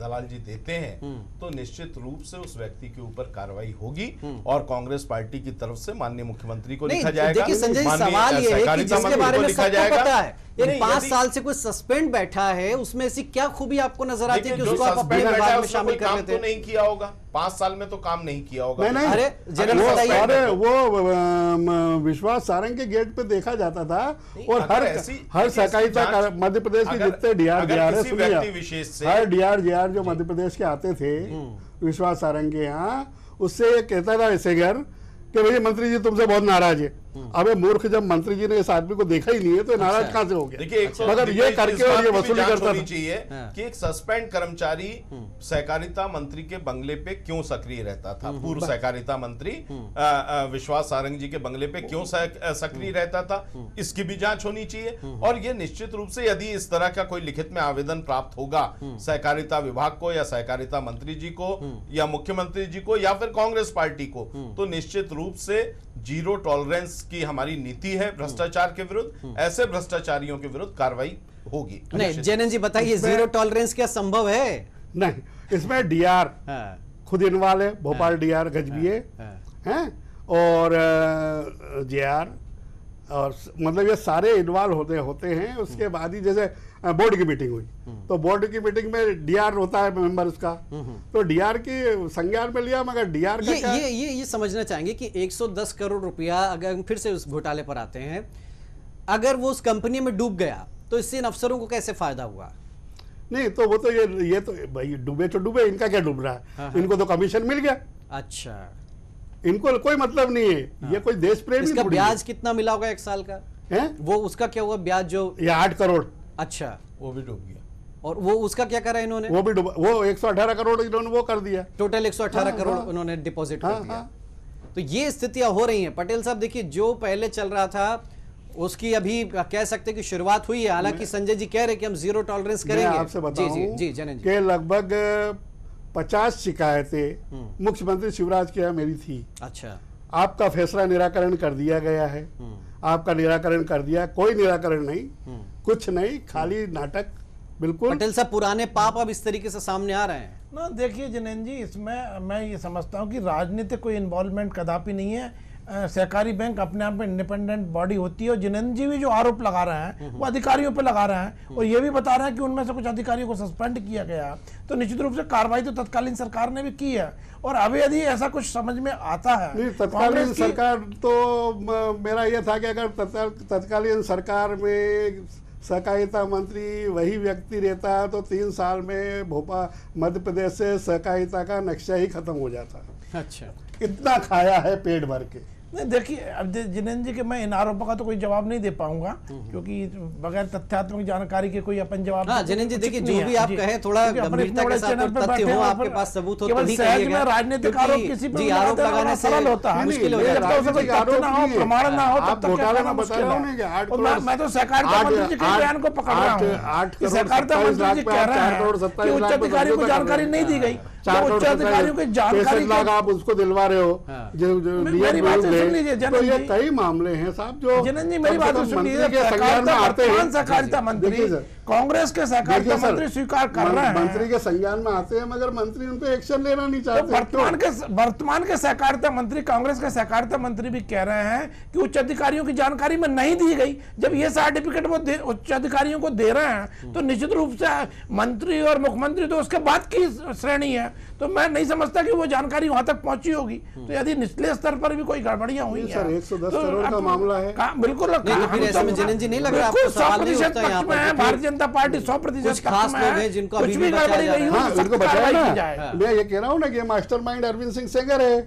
दलाल जी देते हैं तो निश्चित रूप से उस व्यक्ति के ऊपर कार्रवाई होगी और कांग्रेस पार्टी की तरफ से माननीय मुख्यमंत्री को लिखा जाएगा। देखिए संजय जी, सवाल ये है कि जिसके बारे में सबको पता है, एक 5 साल से कोई सस्पेंड बैठा है, उसमें ऐसी क्या खूबी आपको नजर आती है कि उसको आप अपने विभाग में शामिल कर लेते हैं? नहीं किया होगा 5 साल में, तो काम नहीं किया होगा। अरे वो विश्वास सारंग के गेट पे देखा जाता था और हर सहकारिता मध्य प्रदेश के जितने डीआर है, सुनिए, हर डीआर जो मध्य प्रदेश के आते थे विश्वास सारंग के यहाँ, उससे ये कहता था ऐसे घर कि भैया मंत्री जी तुमसे बहुत नाराज है। अबे मूर्ख, जब मंत्री जी ने इस आदमी को देखा ही नहीं है तो नाराज कहां से हो गया? देखिए, मगर ये करके और ये वसूली करता चाहिए कि एक सस्पेंड कर्मचारी सहकारिता मंत्री के बंगले पे क्यों सक्रिय रहता था, पूर्व सहकारिता मंत्री विश्वास सारंग जी के बंगले पे क्यों सक्रिय रहता था, इसकी भी जांच होनी चाहिए। और ये निश्चित रूप से यदि इस तरह का कोई लिखित में आवेदन प्राप्त होगा सहकारिता विभाग को या सहकारिता मंत्री जी को या मुख्यमंत्री जी को या फिर कांग्रेस पार्टी को, तो निश्चित रूप से जीरो टॉलरेंस की हमारी नीति है भ्रष्टाचार के विरुद्ध। ऐसे भ्रष्टाचारियों के विरुद्ध कार्रवाई होगी। नहीं जनन जी बताइए, जीरो टॉलरेंस क्या संभव है? नहीं, इसमें डीआर खुद इन्वॉल्व है, भोपाल डीआर गजबीए हैं और जेआर, और मतलब ये सारे इन्वॉल्व होते हैं। उसके बाद ही जैसे बोर्ड की मीटिंग हुई तो बोर्ड की मीटिंग में डीआर होता है मेंबर उसका, तो डीआर की संज्ञान में लिया। मगर डीआर का ये समझना चाहेंगे कि 110 करोड़ रुपया, अगर फिर से उस घोटाले पर आते हैं, अगर वो उस कंपनी में डूब गया तो इससे इन अफसरों को कैसे फायदा हुआ? नहीं तो वो तो ये तो भाई डूबे तो डूबे, इनका क्या डूब रहा है? इनको तो कमीशन मिल गया। अच्छा, इनको कोई मतलब नहीं है। ये कोई देश प्रेम नहीं। इसका ब्याज कितना मिला होगा 1 साल का है? वो उसका क्या हुआ ब्याज? जो ये 8 करोड़। अच्छा, वो भी डूब गया। और वो उसका क्या करा इन्होंने? वो भी डूबा। वो 118 करोड़ इन्होंने वो कर दिया। टोटल 118 करोड़ उन्होंने डिपॉजिट कर दिया। तो ये स्थितियां हो रही हैं पटेल साहब। देखिए, जो पहले चल रहा था उसकी अभी कह सकते कि शुरुआत हुई है। हालांकि संजय जी कह रहे कि हम जीरो टॉलरेंस करेंगे। आपसे बताऊं जी जनन जी, कि लगभग 50 शिकायतें मुख्यमंत्री शिवराज के यहाँ मेरी थी। अच्छा, आपका फैसला निराकरण कर दिया गया है, आपका निराकरण कर दिया, कोई निराकरण नहीं, कुछ नहीं, खाली नाटक बिल्कुल। पटेल साहब, पुराने पाप अब इस तरीके से सामने आ रहे हैं ना। देखिए जिनेंद्र जी, इसमें मैं ये समझता हूँ कि राजनीतिक कोई इन्वॉल्वमेंट कदापि नहीं है। सहकारी बैंक अपने आप में इंडिपेंडेंट बॉडी होती है। और जिनेंद्र जी भी जो आरोप लगा रहे हैं वो अधिकारियों पे लगा रहे हैं और ये भी बता रहे हैं कि उनमें से कुछ अधिकारियों को सस्पेंड किया गया। तो निश्चित रूप से कार्रवाई तो तत्कालीन सरकार ने भी की है। और अभी यदि ऐसा कुछ समझ में आता है, नहीं, तत्कालीन सरकार तो मेरा ये था कि अगर तत्कालीन सरकार में सहकारिता मंत्री वही व्यक्ति रहता है तो 3 साल में भोपाल मध्य प्रदेश से सहकारिता का नक्शा ही खत्म हो जाता। अच्छा, इतना खाया है पेट भर के। नहीं देखिए, अब जिनेंद्र जी के मैं इन आरोपों का तो कोई जवाब नहीं दे पाऊंगा क्योंकि बगैर तथ्यात्मक जानकारी के कोई अपन जवाब। हाँ जिनेंद्र जी, देखिए जो भी आप कहें थोड़ा गंभीरता के साथ और तथ्य हो, आपके पास सबूत हो तभी कहिएगा। राजनीतिक आरोप किसी पे जी, आरोप लगाने से सरल होता है, मुश्किल हो जाता है। प्रमाण ना हो आप घोटाला में बता रहा हूँ। मैं तो सहकारिता मंत्री जी के बयान को पकड़ रहा हूँ। सहकारिता मंत्री जी कह रहे हैं कि उच्च अधिकारियों को जानकारी नहीं दी गई। उच्च अधिकारियों की जानकारी आप उसको दिलवा रहे हो। मेरी बात सुन लीजिए तो ये कई मामले हैं साहब जो जिनेंद्र जी, मेरी बात सुन लीजिए। सहकारिता मंत्री, कांग्रेस के सहकारिता मंत्री स्वीकार कर रहे हैं, मंत्री के संज्ञान में आते हैं, मगर मंत्री उन पे एक्शन लेना नहीं चाहते। वर्तमान के सहकारिता मंत्री, कांग्रेस के सहकारिता मंत्री भी कह रहे हैं कि उच्च अधिकारियों की जानकारी में नहीं दी गई। जब ये सर्टिफिकेट वो उच्च अधिकारियों को दे रहे हैं तो निश्चित रूप से मंत्री और मुख्यमंत्री तो उसके बाद की श्रेणी है। तो मैं नहीं समझता कि वो जानकारी वहां तक पहुंची होगी। तो यदि निचले स्तर पर भी कोई गड़बड़ियां हुई है, 110 करोड़ का मामला है। बिल्कुल, भारतीय जनता पार्टी 100% खास लोग हैं जिनको कुछ भी गड़बड़ी नहीं हुई। मैं ये कह रहा हूँ ना कि मास्टरमाइंड अरविंद सिंह सेंगर है,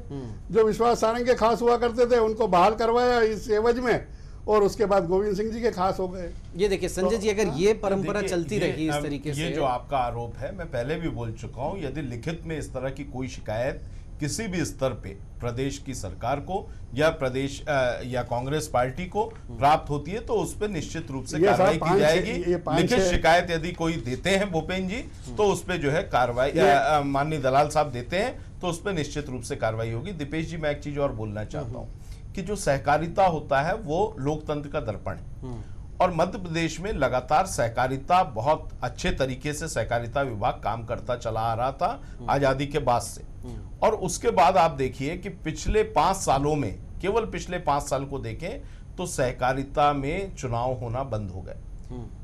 जो विश्वास सारंग के खास हुआ करते थे, उनको बहाल करवाया इस एवज में और उसके बाद गोविंद सिंह जी के खास हो गए। ये देखिए संजय जी, अगर ये परंपरा चलती रही इस तरीके से, ये जो आपका आरोप है, मैं पहले भी बोल चुका हूं, यदि लिखित में इस तरह की कोई शिकायत किसी भी स्तर पे प्रदेश की सरकार को या प्रदेश या कांग्रेस पार्टी को प्राप्त होती है तो उस पर निश्चित रूप से कार्रवाई की जाएगी। लिखित शिकायत यदि कोई देते हैं भूपेन जी तो उस पर जो है कार्रवाई, माननीय दलाल साहब देते हैं तो उस पर निश्चित रूप से कार्रवाई होगी। दीपेश जी, मैं एक चीज और बोलना चाहता हूँ कि जो सहकारिता होता है वो लोकतंत्र का दर्पण है और मध्य प्रदेश में लगातार सहकारिता बहुत अच्छे तरीके से सहकारिता विभाग काम करता चला आ रहा था आजादी के बाद से। और उसके बाद आप देखिए कि पिछले 5 सालों में, केवल पिछले 5 साल को देखें तो सहकारिता में चुनाव होना बंद हो गए।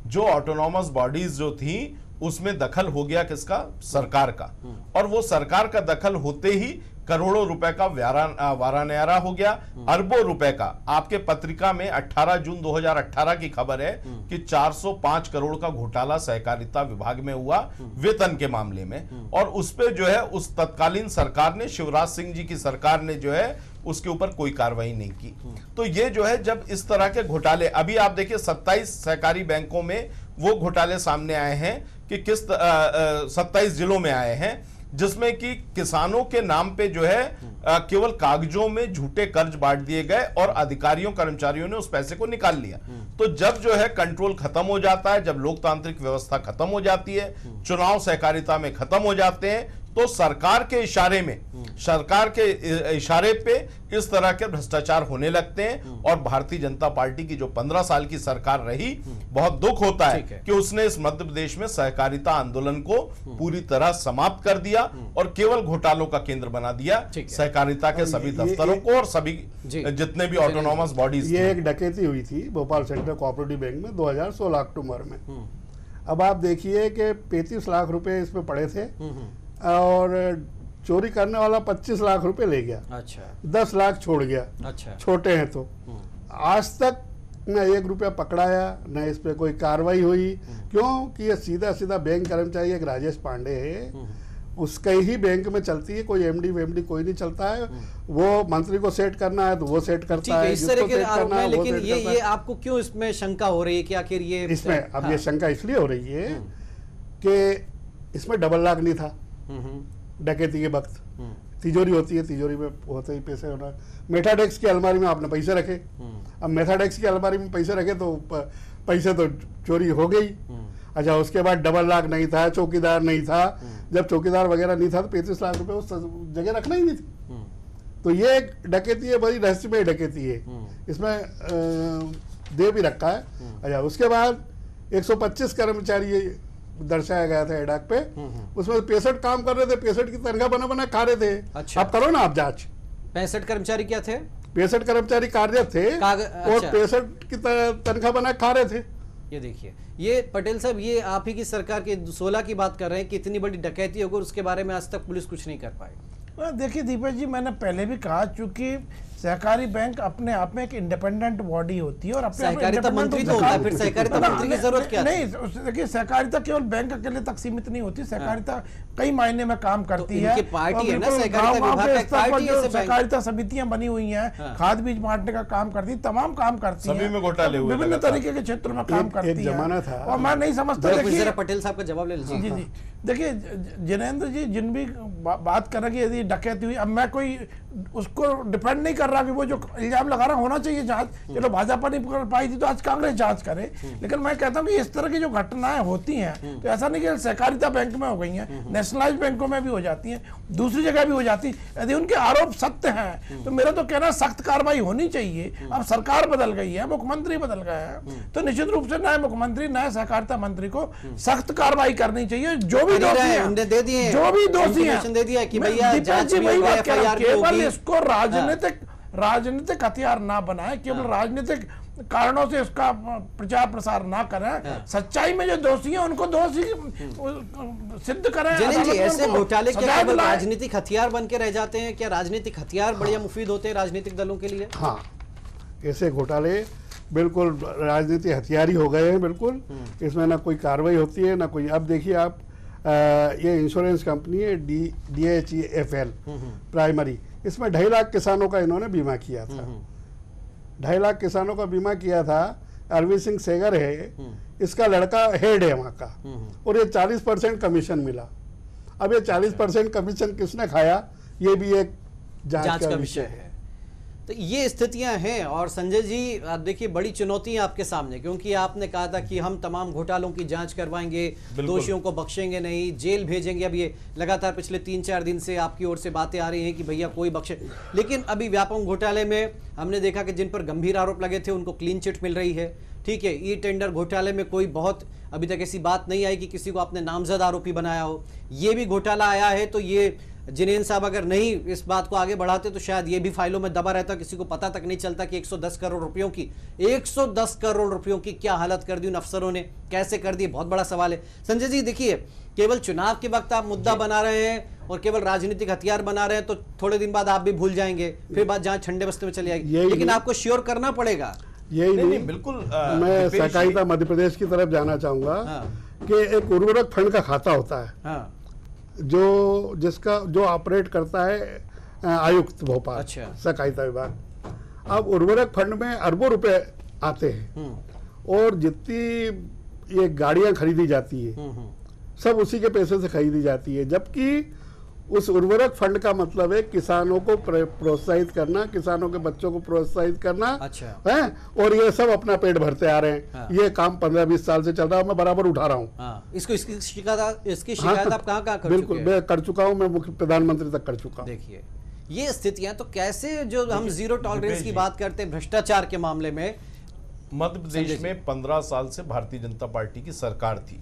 जो ऑटोनॉमस बॉडीज जो थी उसमें दखल हो गया किसका? सरकार का। और वो सरकार का दखल होते ही करोड़ों रुपए का वारा न्यारा हो गया, अरबों रुपए का। आपके पत्रिका में 18 जून 2018 की खबर है कि 405 करोड़ का घोटाला सहकारिता विभाग में हुआ वेतन के मामले में। और उस पे जो है उस तत्कालीन सरकार ने, शिवराज सिंह जी की सरकार ने जो है उसके ऊपर कोई कार्रवाई नहीं की। तो ये जो है जब इस तरह के घोटाले, अभी आप देखिए 27 सहकारी बैंकों में वो घोटाले सामने आए हैं कि किस 27 जिलों में आए हैं जिसमें कि किसानों के नाम पे जो है केवल कागजों में झूठे कर्ज बांट दिए गए और अधिकारियों कर्मचारियों ने उस पैसे को निकाल लिया। तो जब जो है कंट्रोल खत्म हो जाता है, जब लोकतांत्रिक व्यवस्था खत्म हो जाती है, चुनाव सहकारिता में खत्म हो जाते हैं, तो सरकार के इशारे में, सरकार के इशारे पे इस तरह के भ्रष्टाचार होने लगते हैं। और भारतीय जनता पार्टी की जो 15 साल की सरकार रही, बहुत दुख होता है कि उसने इस मध्य प्रदेश में सहकारिता आंदोलन को पूरी तरह समाप्त कर दिया और केवल घोटालों का केंद्र बना दिया सहकारिता के सभी दफ्तरों को और सभी जितने भी ऑटोनॉमस बॉडीज। ये एक डकैती हुई थी भोपाल सेंट्रल कोऑपरेटिव बैंक में 2016 अक्टूबर में। अब आप देखिए कि 35 लाख रुपए इसमें पड़े थे और चोरी करने वाला 25 लाख रुपए ले गया। अच्छा। 10 लाख छोड़ गया। अच्छा। छोटे हैं तो आज तक न 1 रुपया पकड़ाया, न इस पे कोई कार्रवाई हुई। क्यों कि ये सीधा सीधा बैंक कर्मचारी एक राजेश पांडे है, उसके ही बैंक में चलती है, कोई एमडी वेमडी कोई नहीं चलता है। वो मंत्री को सेट करना है तो वो सेट करता है, इस तरह के आरोप में। लेकिन ये आपको क्यों इसमें शंका हो रही है कि आखिर ये इसमें अब ये शंका इसलिए हो रही है कि इसमें डबल लॉक नहीं था डकैती के वक्त। तिजोरी होती है, तिजोरी में होते ही पैसे होना। मेथाडेक्स की अलमारी में आपने पैसे रखे, अब मेथाडेक्स की अलमारी में पैसे रखे तो पैसे तो चोरी हो गई। अच्छा, उसके बाद डबल लॉक नहीं था, चौकीदार नहीं था। जब चौकीदार वगैरह नहीं था तो 35 लाख रुपए उस जगह रखना ही नहीं थी। तो ये एक डकैती है, बड़ी रहस्यमय डकैती है, इसमें दे भी रखा है। अच्छा, उसके बाद 125 कर्मचारी दर्शाया गया था एडाक पे, उसमें 65 काम कर रहे थे, 65 की तनख्वाह बना बना खा रहे थे। अच्छा। आप करो ना आप जांच। 65 कर्मचारी क्या थे? 65 कर्मचारी कार्यरत थे और अच्छा। 65 की तनख्वाह बना खा रहे थे। ये देखिए, ये पटेल साहब, ये आप ही की सरकार के 16 की बात कर रहे हैं कि इतनी बड़ी डकैती होगी, उसके बारे में आज तक पुलिस कुछ नहीं कर पाई। देखिए दीपक जी, मैंने पहले भी कहा, चूंकि सहकारी बैंक अपने आप में एक इंडिपेंडेंट बॉडी होती है और अपने सहकारिता मंत्री तो होता है, फिर सहकारिता मंत्री की जरूरत क्या है? नहीं, देखिए सहकारिता केवल बैंक अकेले तक सीमित नहीं होती, सहकारिता कई मायने में काम करती है। पार्टी है ना सहकारिता विभाग का, एक पार्टी है। सहकारिता समितियां बनी हुई हैं, खाद बीज बांटने का काम करती है, तमाम काम करती है, सभी में घोटाले हुए, विभिन्न तरीके के क्षेत्रों में काम करती है। एक जमाना था, और मैं नहीं समझता, देखिए पटेल साहब का जवाब ले लीजिए। जी जी, देखिए जिनेंद्र जी जिन भी बात कर रहे कि यदि डकैती हुई, अब मैं कोई उसको डिपेंड नहीं कर रहा कि वो जो इल्जाम लगा रहा होना चाहिए जांच, चलो भाजपा नहीं पकड़ पाई थी तो आज कांग्रेस जांच करे, लेकिन मैं कहता हूं कि इस तरह की जो घटनाएं होती हैं तो ऐसा नहीं कि सहकारिता बैंक में हो गई हैं, नेशनलाइज्ड बैंकों में भी हो जाती हैं, दूसरी जगह भी हो जाती है। यदि उनके आरोप सत्य हैं तो मेरा तो कहना सख्त कार्रवाई होनी चाहिए। अब सरकार बदल गई है, मुख्यमंत्री बदल गए हैं, तो निश्चित रूप से नए मुख्यमंत्री, नए सहकारिता मंत्री को सख्त कार्रवाई करनी चाहिए। जो भी दोषी हैं, दे दिए, जो भी दोषी हैं, दे दिया कि भैया जांच जी वही बात कह रहा हूं, केवल होगी। इसको राजनीतिक हथियार ना बनाए, केवल राजनीतिक कारणों से उसका प्रचार प्रसार ना करें। सच्चाई में जो दोषी हैं उनको दोषी सिद्ध करें। जी, ऐसे घोटाले क्या केवल राजनीतिक हथियार बन के रह जाते हैं? क्या राजनीतिक हथियार बढ़िया मुफीद होते हैं राजनीतिक दलों के लिए? हाँ, ऐसे घोटाले बिल्कुल राजनीतिक हथियार ही हो गए हैं। बिल्कुल, इसमें ना कोई कार्रवाई होती है ना कोई। अब देखिए आप, ये इंश्योरेंस कंपनी है DHEFL प्राइमरी, इसमें 2.5 लाख किसानों का इन्होंने बीमा किया था। 2.5 लाख किसानों का बीमा किया था। अरविंद सिंह सेगर है, इसका लड़का हेड है वहाँ का, और ये 40% कमीशन मिला। अब ये 40% कमीशन किसने खाया, ये भी एक जांच का विषय है। तो ये स्थितियां हैं। और संजय जी, आप देखिए, बड़ी चुनौती है आपके सामने, क्योंकि आपने कहा था कि हम तमाम घोटालों की जांच करवाएंगे, दोषियों को बख्शेंगे नहीं, जेल भेजेंगे। अब ये लगातार पिछले 3-4 दिन से आपकी ओर से बातें आ रही हैं कि भैया कोई बख्शे, लेकिन अभी व्यापम घोटाले में हमने देखा कि जिन पर गंभीर आरोप लगे थे उनको क्लीन चिट मिल रही है। ठीक है, ई टेंडर घोटाले में कोई बहुत अभी तक ऐसी बात नहीं आई कि किसी को आपने नामजद आरोपी बनाया हो। ये भी घोटाला आया है, तो ये जिनेंद्र साहब अगर नहीं इस बात को आगे बढ़ाते तो शायद ये भी फाइलों में दबा रहता, किसी को पता तक नहीं चलता कि 110 करोड़ रुपयों की 110 करोड़ रुपयों की क्या हालत कर दी उन अफसरों ने, कैसे कर दी, बहुत बड़ा सवाल है। संजय जी देखिए, केवल चुनाव के वक्त आप मुद्दा बना रहे हैं और केवल राजनीतिक हथियार बना रहे हैं, तो थोड़े दिन बाद आप भी भूल जाएंगे, फिर बात जहां ठंडे बस्ते में चली जाएगी। लेकिन आपको श्योर करना पड़ेगा। यही नहीं, बिल्कुल। मैं सहकारिता मध्य प्रदेश की तरफ जाना चाहूंगा कि एक उर्वरक फंड का खाता होता है जो ऑपरेट करता है आयुक्त भोपाल, सहकारिता विभाग। अब उर्वरक फंड में अरबों रुपए आते हैं और जितनी ये गाड़ियां खरीदी जाती है सब उसी के पैसे से खरीदी जाती है, जबकि उस उर्वरक फंड का मतलब है किसानों को प्रोत्साहित करना, किसानों के बच्चों को प्रोत्साहित करना है। और ये सब अपना पेट भरते आ रहे हैं। ये काम 15-20 साल से चल रहा है, मैं बराबर उठा रहा हूँ। इसकी शिकायत आप कहाँ कर चुके हैं? बिल्कुल, मैं कर चुका हूँ, मैं मुख्य प्रधानमंत्री तक कर चुका हूँ। देखिए ये स्थितियां, तो कैसे जो हम जीरो टॉलरेंस की बात करते हैं भ्रष्टाचार के मामले में, मध्य प्रदेश में 15 साल से भारतीय जनता पार्टी की सरकार थी।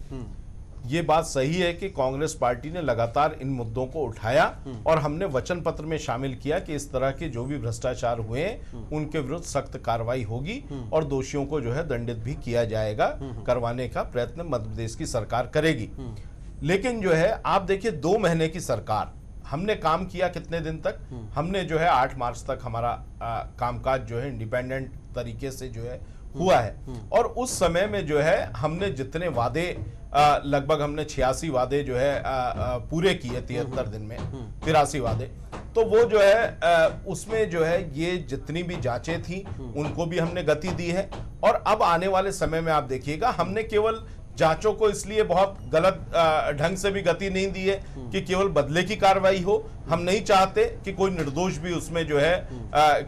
ये बात सही है कि कांग्रेस पार्टी ने लगातार इन मुद्दों को उठाया और हमने वचन पत्र में शामिल किया कि इस तरह के जो भी भ्रष्टाचार हुए उनके विरुद्ध सख्त कार्रवाई होगी और दोषियों को जो है दंडित भी किया जाएगा। करवाने का प्रयत्न मध्य प्रदेश की सरकार करेगी। लेकिन जो है आप देखिए, 2 महीने की सरकार, हमने काम किया कितने दिन तक? हमने जो है 8 मार्च तक हमारा कामकाज जो है इंडिपेंडेंट तरीके से जो है हुआ है। और उस समय में जो है हमने जितने वादे, लगभग हमने 86 वादे जो है पूरे किए 73 दिन में, 83 वादे। तो वो जो है उसमें जो है ये जितनी भी जांचें थी उनको भी हमने गति दी है। और अब आने वाले समय में आप देखिएगा, हमने केवल जांचों को इसलिए बहुत गलत ढंग से भी गति नहीं दी है कि केवल बदले की कार्रवाई हो, हम नहीं चाहते कि कोई निर्दोष भी उसमें जो है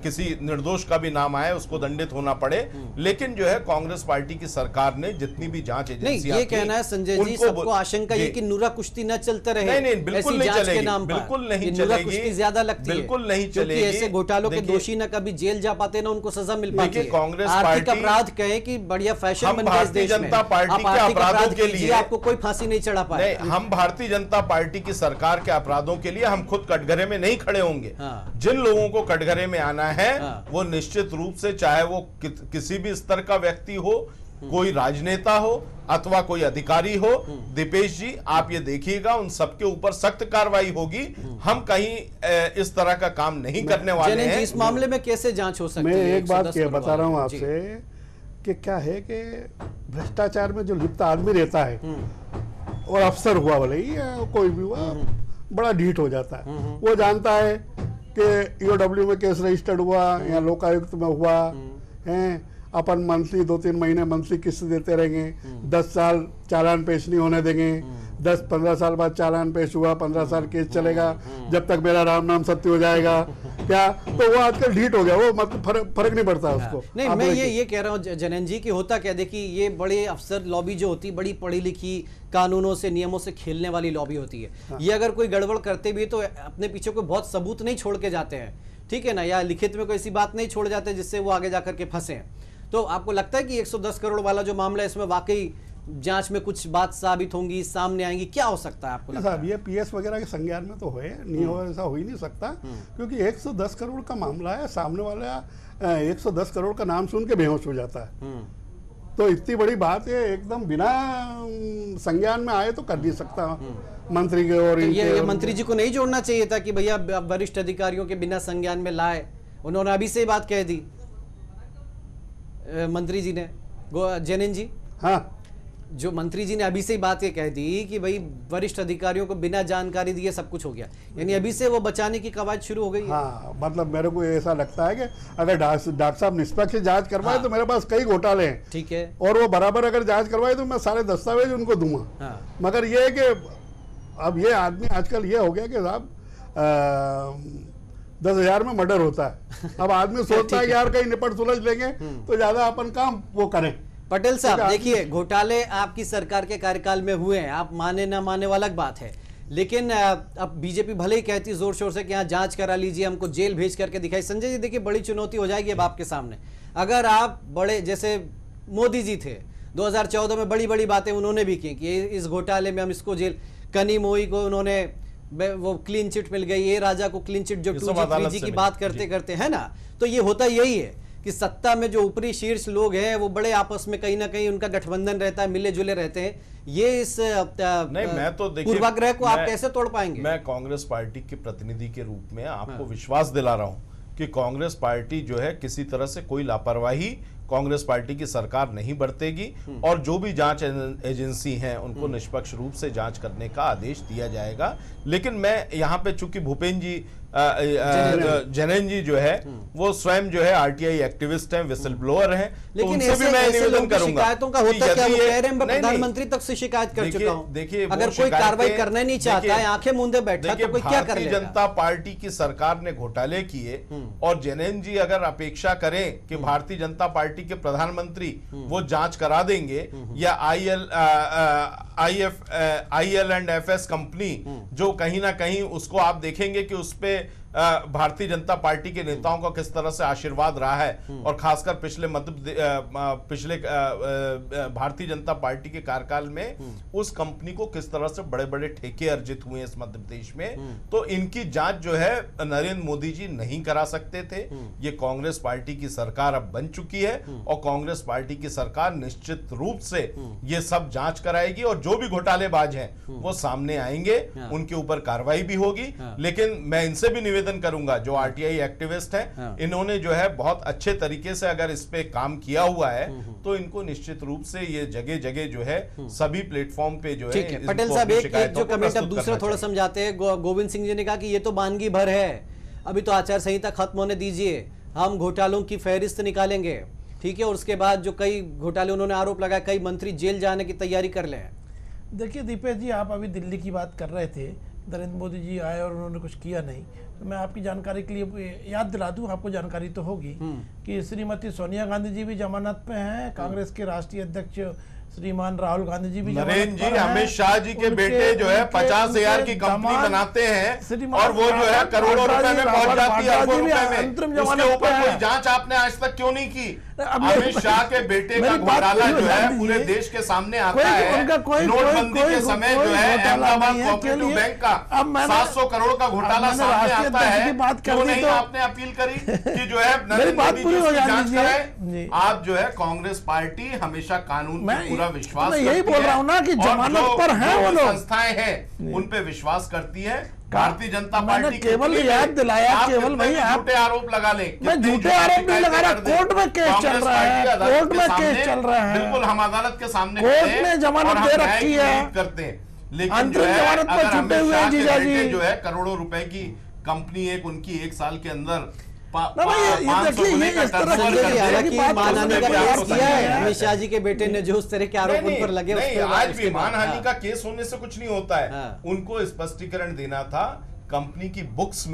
किसी निर्दोष का भी नाम आए, उसको दंडित होना पड़े। लेकिन जो है कांग्रेस पार्टी की सरकार ने जितनी भी जांच एजेंसियां ये कहना है संजय जी, सबको आशंका ये कि नूरा कुश्ती न चलते रहे। नहीं, बिल्कुल नहीं चलेगी, बिल्कुल नहीं चलेगी, ज्यादा लगती है, बिल्कुल नहीं चलेगी। ऐसे घोटालों के दोषी न कभी जेल जा पाते ना उनको सजा मिल पाती है। कांग्रेस आर्थिक अपराध कहे कि बढ़िया फैशन बन गया इस देश में। जनता पार्टी के अपराधों के लिए आपको कोई फांसी नहीं चढ़ा पाए। हम भारतीय जनता पार्टी की सरकार के अपराधों के लिए हम खुद कटघरे में नहीं खड़े होंगे। जिन लोगों को कटघरे में आना है वो निश्चित रूप से, चाहे वो किसी भी स्तर का व्यक्ति हो, कोई राजनेता हो अथवा कोई अधिकारी हो, दीपेश जी आप ये देखिएगा उन सबके ऊपर सख्त कार्रवाई होगी। हम कहीं इस तरह का काम नहीं करने वाले हैं। इस मामले में कैसे जांच हो सकती है? मैं एक बात बता रहा हूं आपसे कि क्या है कि भ्रष्टाचार में जो लिप्त आदमी रहता है और अफसर हुआ भले ही या कोई भी हुआ, बड़ा ढीठ हो जाता है। वो जानता है कि ईओडब्ल्यू में केस रजिस्टर्ड हुआ या लोकायुक्त में हुआ है, अपन मंथली 2-3 महीने मंथली किस्त देते रहेंगे, 10 साल चालान पेश नहीं होने देंगे, 10-15 साल बाद चालान पेश हुआ, 15 साल केस चलेगा, जब तक मेरा राम नाम सत्य हो जाएगा। क्या तो वो आजकल ढीठ हो गया, वो मतलब फर्क नहीं पड़ता उसको। नहीं, मैं ये कह रहा हूँ जनन जी की होता क्या, देखिए ये बड़े अफसर लॉबी जो होती, बड़ी पढ़ी लिखी, कानूनों से नियमों से खेलने वाली लॉबी होती है। ये अगर कोई गड़बड़ करते भी तो अपने पीछे कोई बहुत सबूत नहीं छोड़ के जाते हैं, ठीक है ना, या लिखित में कोई ऐसी बात नहीं छोड़ जाते जिससे वो आगे जाकर के फंसे। तो आपको लगता है कि 110 करोड़ वाला जो मामला है इसमें वाकई जांच में कुछ बात साबित होंगी, सामने आएंगी, क्या हो सकता है आपको लगता है? ये पीएस वगैरह के संज्ञान में तो नहीं हो, ऐसा हो ही नहीं सकता, क्योंकि 110 करोड़ का मामला है, सामने वाला 110 करोड़ का नाम सुन के बेहोश हो जाता है। तो इतनी बड़ी बात है, एकदम बिना संज्ञान में आए तो कर नहीं सकता मंत्री के। और ये मंत्री जी को नहीं जोड़ना चाहिए था कि भैया वरिष्ठ अधिकारियों के बिना संज्ञान में लाए? उन्होंने अभी से बात कह दी मंत्री जी ने, जैन जी। हाँ, जो मंत्री जी ने अभी से ही बात ये कह दी कि भाई वरिष्ठ अधिकारियों को बिना जानकारी दिए सब कुछ हो गया, यानी अभी से वो बचाने की कवायद शुरू हो गई है। हाँ, मतलब मेरे को ऐसा लगता है कि अगर डॉक्टर साहब निष्पक्ष जांच करवाए तो मेरे पास कई घोटाले हैं, ठीक है, और वो बराबर अगर जांच करवाए तो मैं सारे दस्तावेज उनको दूंगा। मगर ये है कि अब ये आदमी आजकल ये हो गया कि साहब 10,000 में मर्डर होता है। अब आदमी सोचता है कि यार कहीं निपट सुलझ लेंगे तो ज्यादा अपन काम वो करें। पटेल साहब देखिए, घोटाले आपकी सरकार के कार्यकाल में हुए हैं, आप माने ना माने वो अलग बात है, लेकिन अब बीजेपी भले ही कहती जोर शोर से कि यहाँ जांच करा लीजिए, हमको जेल भेज करके दिखाई। संजय जी देखिए, बड़ी चुनौती हो जाएगी अब आपके सामने। अगर आप बड़े, जैसे मोदी जी थे 2014 में, बड़ी बड़ी बातें उन्होंने भी की कि इस घोटाले में हम इसको जेल, कनी मोई को उन्होंने वो क्लीन चिट मिल गई, ये राजा को क्लीन चिट, जो 2G 3G की बात करते करते है ना। तो ये होता यही है कि सत्ता में जो ऊपरी शीर्ष लोग हैं वो बड़े आपस में कहीं ना कहीं उनका गठबंधन रहता है, मिले जुले रहते हैं। ये इस नहीं, मैं तो देखिए पूर्वाग्रह को आप कैसे तोड़ पाएंगे? मैं कांग्रेस पार्टी के प्रतिनिधि के रूप में आपको विश्वास दिला रहा हूं कि कांग्रेस पार्टी जो है किसी तरह से कोई लापरवाही कांग्रेस पार्टी की सरकार नहीं बरतेगी, और जो भी जांच एजेंसी हैं उनको निष्पक्ष रूप से जांच करने का आदेश दिया जाएगा। लेकिन मैं यहाँ पे चूंकि भूपेन्द्र जी जैन जी जो है वो स्वयं जो है आरटीआई एक्टिविस्ट हैं, विसल ब्लोअर हैं, लेकिन उनसे भी मैं निवेदन करूंगा। शिकायतों का होता क्या, वो कह रहे हैं मैं प्रधानमंत्री तक से शिकायत कर चुका हूं। देखिए, अगर कोई कार्रवाई करना नहीं चाहता है, आंखें मूंदे बैठा, तो कोई क्या कर भारतीय जनता पार्टी की सरकार ने घोटाले किए, और जैन जी अगर अपेक्षा करें कि भारतीय जनता पार्टी के प्रधानमंत्री वो जांच करा देंगे, या IL&FS कंपनी जो कहीं ना कहीं उसको आप देखेंगे कि उस पे भारतीय जनता पार्टी के नेताओं का किस तरह से आशीर्वाद रहा है, और खासकर पिछले भारतीय जनता पार्टी के कार्यकाल में उस कंपनी को किस तरह से बड़े बड़े ठेके अर्जित हुए इस मध्य प्रदेश में, तो इनकी जांच जो है नरेंद्र मोदी जी नहीं करा सकते थे। ये कांग्रेस पार्टी की सरकार अब बन चुकी है, और कांग्रेस पार्टी की सरकार निश्चित रूप से ये सब जांच कराएगी, और जो भी घोटालेबाज हैं वो सामने आएंगे, उनके ऊपर कार्रवाई भी होगी। लेकिन मैं इनसे भी निवेदन करूंगा, जो आरटीआई एक्टिविस्ट हैं, इन्होंने जो है बहुत अच्छे तरीके से अगर इस पे काम किया हुआ है, तो इनको निश्चित रूप से ये जगह जगह जो है सभी प्लेटफॉर्म पे जो है। पटेल साहब एक जो कमेंट अब दूसरा थोड़ा समझाते हैं, गोविंद सिंह जी ने कहा कि ये तो बानगी भर है, अभी तो आचार संहिता खत्म होने दीजिए, हम घोटालों की फहरिस्त निकालेंगे, ठीक है, और उसके बाद जो कई घोटाले उन्होंने आरोप लगाया, कई मंत्री जेल जाने की तैयारी कर ले। देखिए दीपेश जी, आप अभी दिल्ली की बात कर रहे थे, नरेंद्र मोदी जी आए और उन्होंने कुछ किया नहीं। तो मैं आपकी जानकारी के लिए याद दिला दूं, आपको जानकारी तो होगी कि श्रीमती सोनिया गांधी जी भी जमानत पे हैं, कांग्रेस के राष्ट्रीय अध्यक्ष श्रीमान राहुल गांधी जी भी नरेंद्र जी अमित शाह जी के बेटे जो है 50,000 की कंपनी बनाते हैं और वो जो है करोड़ों रुपए में पहुंच जाती है, अरबों रुपए में। उसके ऊपर कोई जांच आपने आज तक क्यों नहीं की? अमित शाह के बेटे का घोटाला जो है पूरे देश के सामने आता है। नोटबंदी के समय जो है अहमदाबाद कोऑपरेटिव बैंक का 700 करोड़ का घोटाला सामने आता है, क्यों नहीं आपने अपील करी कि जो है नरेंद्र मोदी जी उसकी जांच कराएं? आप जो है कांग्रेस पार्टी हमेशा कानून पर पूरा विश्वास करती है, यही बोल रहा हूं ना कि जमानत पर है वो लोग, संस्थाएं हैं उन पे विश्वास करती है। भारतीय जनता पार्टी केवल याद दिलाया, केवल भाई आप झूठे आरोप लगा लें। मैं झूठे आरोप नहीं लगा रहा, कोर्ट में केस चल रहा है, कोर्ट में केस चल रहा है, बिल्कुल हम अदालत के सामने कोर्ट ने जमानत दे रखी है, करते हैं। लेकिन अंतरिम जमानत पर छूटे हुए हैं जीजा जी, जो है करोड़ों रुपए की कंपनी एक उनकी 1 साल के अंदर हालांकि मानहानि का केस किया है अमित शाह जी के बेटे ने, जो उस तरह के आरोप उन पर लगे। नहीं, आज भी मानहानि का केस होने से कुछ नहीं होता है। उनको स्पष्टीकरण देना था कंपनी की बुक्स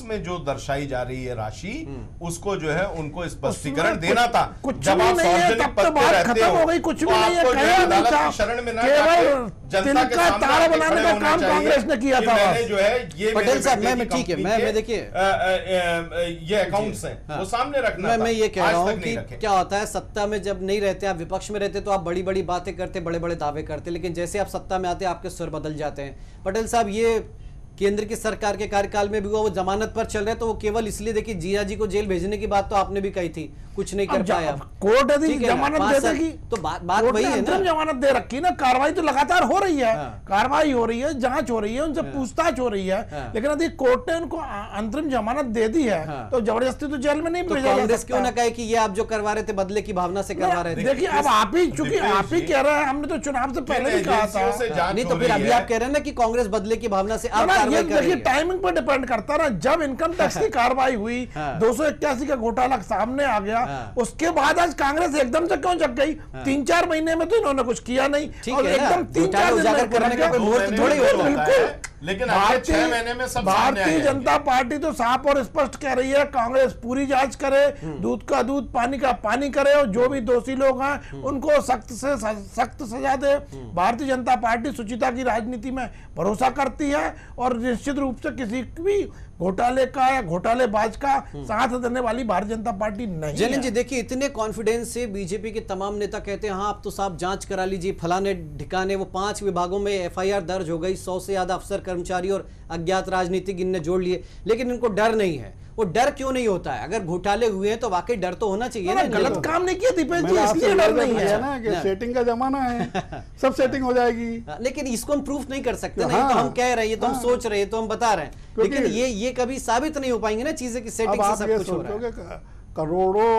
में जो दर्शाई जा रही है राशि, उसको जो है उनको स्पष्टीकरण देना था। जब आप सार्वजनिक पद पे रहते हो कुछ तो आपको जो है अदालत की शरण में ना जाके जनता के सामने बनाने का काम कांग्रेस ने किया था। मैंने जो है ये पटेल साहब, मैं ठीक है, मैं देखिए ये अकाउंट्स हैं वो सामने रखना। मैं ये कह रहा हूँ कि क्या होता है, सत्ता में जब नहीं रहते, आप विपक्ष में रहते तो आप बड़ी बड़ी बातें करते, बड़े बड़े दावे करते, लेकिन जैसे आप सत्ता में आते आपके सुर बदल जाते हैं। पटेल साहब, ये केंद्र की सरकार के कार्यकाल में भी वो जमानत पर चल रहे, तो वो केवल इसलिए, देखिए जिया जी को जेल भेजने की बात तो आपने भी कही थी, कुछ नहीं कर पाया। कोर्ट जमानत दे देगी तो बात वही है ना, जमानत दे रखी ना, कार्रवाई तो लगातार हो रही है, कार्रवाई हो रही है, जांच हो रही है, उनसे पूछताछ हो रही है, लेकिन यदि कोर्ट ने उनको अंतरिम जमानत दे दी है तो जबरदस्ती तो जेल में नहीं भेजा जा सकता। कांग्रेस क्यों ना कहे कि ये आप जो करवा रहे थे बदले की भावना से करवा रहे थे? देखिए अब आप ही, चूंकि आप ही कह रहे हैं, हमने तो चुनाव से पहले भी कहा था। नहीं तो फिर अभी आप कह रहे हैं ना कि कांग्रेस बदले की भावना से आप कार्रवाई कर रही है। टाइमिंग पर डिपेंड करता ना, जब इनकम टैक्स की कार्रवाई हुई, 281 का घोटाला सामने आ गया, उसके बाद आज कांग्रेस एकदम से क्यों जग गई? 3-4 महीने में तो इन्होंने कुछ किया नहीं, और एकदम 3-4 दिन करने का कोई मुहूर्त थोड़ी होता है। लेकिन भारतीय 6 महीने में सब भारतीय जनता पार्टी तो साफ और स्पष्ट कह रही है, कांग्रेस पूरी जांच करे, दूध का दूध पानी का पानी करे, और जो भी दोषी लोग हैं उनको सख्त से सख्त सजा दे। भारतीय जनता पार्टी शुचिता की राजनीति में भरोसा करती है और निश्चित रूप से किसी भी घोटाले का या घोटालेबाज का साथ देने वाली भारतीय जनता पार्टी नहीं है। जलिन जी, देखिए इतने कॉन्फिडेंस से बीजेपी के तमाम नेता कहते हैं हाँ आप तो साहब जांच करा लीजिए, फलाने ठिकाने, वो 5 विभागों में एफआईआर दर्ज हो गई, 100 से ज्यादा अफसर कर्मचारी और अज्ञात राजनीतिक इनने जोड़ लिए, लेकिन इनको डर नहीं है। वो डर क्यों नहीं होता है? अगर घोटाले हुए हैं तो वाकई डर तो होना चाहिए ना। गलत काम नहीं किया दीपेश जी, इसलिए डर नहीं है ना कि सेटिंग का जमाना है, सब सेटिंग हो जाएगी। लेकिन इसको हम प्रूफ नहीं कर सकते ना, तो हम कह रहे हैं, तो हम सोच रहे हैं, तो हम बता रहे हैं, लेकिन ये कभी साबित नहीं हो पाएंगे ना चीजें कि सेटिंग से सब कुछ हो रहा है। करोड़ों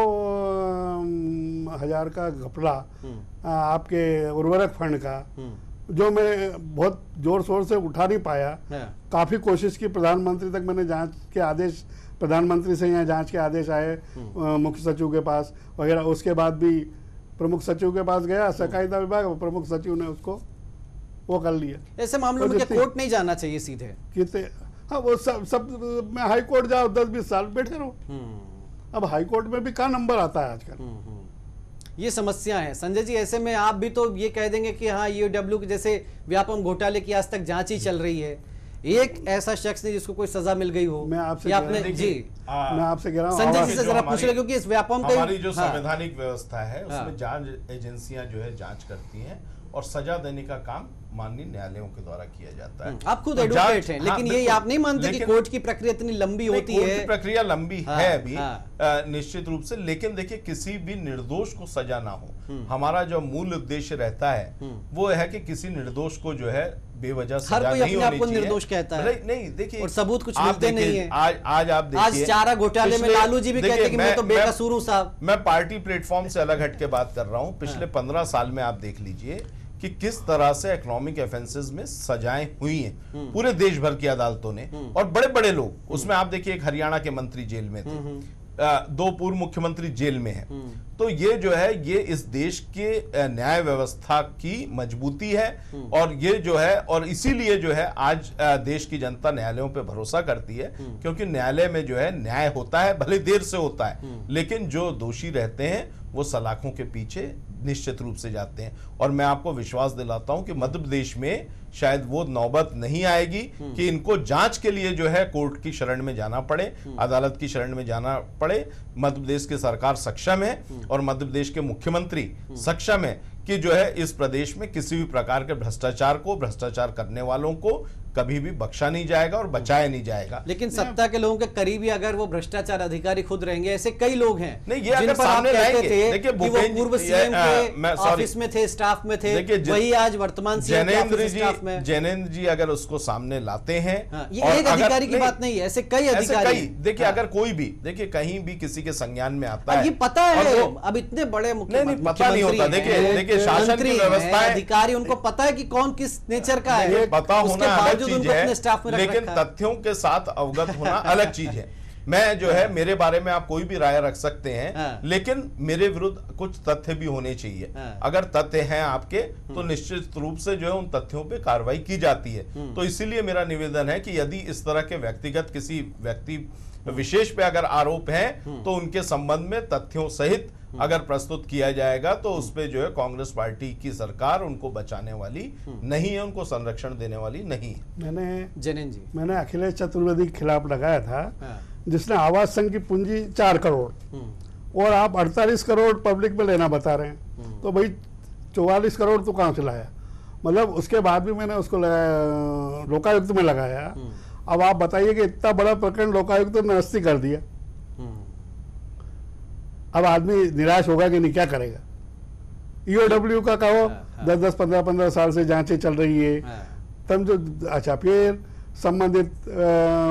हजार का घपला आपके उर्वरक फंड का, जो मैं बहुत जोर शोर से उठा नहीं पाया, काफी कोशिश की, प्रधानमंत्री तक मैंने जांच के आदेश, प्रधानमंत्री से यहाँ जांच के आदेश आए मुख्य सचिव के पास वगैरह, उसके बाद भी प्रमुख सचिव के पास गया, सहकारिता विभाग, प्रमुख सचिव ने उसको वो कर लिया। ऐसे मामलों में क्या कोर्ट नहीं जाना चाहिए सीधे? कितने, हाँ वो सब मैं हाई कोर्ट जाओ 10-20 साल बैठे रहो। अब हाई कोर्ट में भी क्या नंबर आता है आजकल, ये समस्या है। संजय जी, ऐसे में आप भी तो ये कह देंगे कि हाँ ईओडब्ल्यू के जैसे व्यापम घोटाले की आज तक जांच ही चल रही है, एक ऐसा शख्स नहीं जिसको कोई सजा मिल गई हो। मैं आपसे मैं आपसे कह रहा हूं, संजय जी से जरा पूछ रहे, क्योंकि इस व्यापम हमारी जो संवैधानिक व्यवस्था है उसमें जांच एजेंसियां जो है जांच करती हैं और सजा देने का काम माननीय न्यायालयों के द्वारा किया जाता है। आप खुद एडवोकेट हैं, लेकिन ये आप नहीं मानते कि कोर्ट की प्रक्रिया इतनी लंबी होती है? कोर्ट की प्रक्रिया लंबी है अभी निश्चित रूप से, लेकिन देखिए किसी भी निर्दोष को सजा ना हो, हमारा जो मूल उद्देश्य रहता है वो है कि किसी निर्दोष को जो है बेवजह सजा नहीं होनी चाहिए। हर कोई अपने आप को निर्दोष कहता है, नहीं देखिए, और सबूत कुछ मिलते नहीं है। आज आप देखिए, आज चारा घोटाले में लालू जी भी कहते हैं कि मैं तो बेकसूर हूं साहब। मैं पार्टी प्लेटफॉर्म से अलग हट के बात कर रहा हूं। पिछले 15 साल में आप देख लीजिए कि किस तरह से इकोनॉमिक ऑफेंसेस में सजाएं हुई हैं पूरे देश भर की अदालतों ने, और बड़े बड़े लोग उसमें, आप देखिए एक हरियाणा के मंत्री जेल में थे, दो पूर्व मुख्यमंत्री जेल में हैं। तो ये जो है ये इस देश के न्याय व्यवस्था की मजबूती है और ये जो है और इसीलिए जो है आज देश की जनता न्यायालयों पे भरोसा करती है, क्योंकि न्यायालय में जो है न्याय होता है, भले देर से होता है, लेकिन जो दोषी रहते हैं वो सलाखों के पीछे निश्चित रूप से जाते हैं। और मैं आपको विश्वास दिलाता हूं कि मध्य प्रदेश में शायद वो नौबत नहीं आएगी कि इनको जांच के लिए जो है कोर्ट की शरण में जाना पड़े, अदालत की शरण में जाना पड़े। मध्य प्रदेश की सरकार सक्षम है और मध्य प्रदेश के मुख्यमंत्री सक्षम है कि जो है इस प्रदेश में किसी भी प्रकार के भ्रष्टाचार करने वालों को कभी भी बख्शा नहीं जाएगा और बचाया नहीं जाएगा। लेकिन सत्ता के लोगों के करीबी अगर वो भ्रष्टाचार अधिकारी खुद रहेंगे, ऐसे कई लोग हैं नहीं, ये अगर सामने लाएंगे, देखिए वो पूर्व सीएम के ऑफिस में थे, स्टाफ में थे, वही आज वर्तमान सीएम के ऑफिस स्टाफ में। जैनेन्द्र जी अगर उसको सामने लाते हैं, ये एक अधिकारी की बात नहीं है, ऐसे कई अधिकारी। देखिए अगर कोई भी देखिए कहीं भी किसी के संज्ञान में आता है, ये पता है अब इतने बड़े मुख्यमंत्री पता नहीं होता। देखिए शासन की व्यवस्था अधिकारी, उनको पता है कि कौन किस नेचर का है, पता होना अलग चीज है, लेकिन रखा तथ्यों के साथ अवगत होना अलग चीज है। मैं जो है मेरे बारे में आप कोई भी राय रख सकते हैं, लेकिन मेरे विरुद्ध कुछ तथ्य भी होने चाहिए। अगर तथ्य हैं आपके तो निश्चित रूप से जो है उन तथ्यों पे कार्रवाई की जाती है। तो इसीलिए मेरा निवेदन है कि यदि इस तरह के व्यक्तिगत किसी व्यक्ति विशेष पे अगर आरोप है तो उनके संबंध में तथ्यों सहित अगर प्रस्तुत किया जाएगा तो उस पे जो है कांग्रेस पार्टी की सरकार उनको बचाने वाली नहीं है, उनको संरक्षण देने वाली नहीं है। मैंने अखिलेश चतुर्वेदी के खिलाफ लगाया था, जिसने आवास संघ की पूंजी 4 करोड़ और आप 48 करोड़ पब्लिक में लेना बता रहे हैं, तो भाई 44 करोड़ तो कहां से लाया? मतलब उसके बाद भी मैंने उसको लोकायुक्त में लगाया। अब आप बताइए कि इतना बड़ा प्रकरण लोकायुक्त ने निरस्त कर दिया, अब आदमी निराश होगा कि नहीं, क्या करेगा? ईओडब्ल्यू का कहो 10-10, 15-15 साल से जांचें चल रही है, तब जो अच्छा फिर संबंधित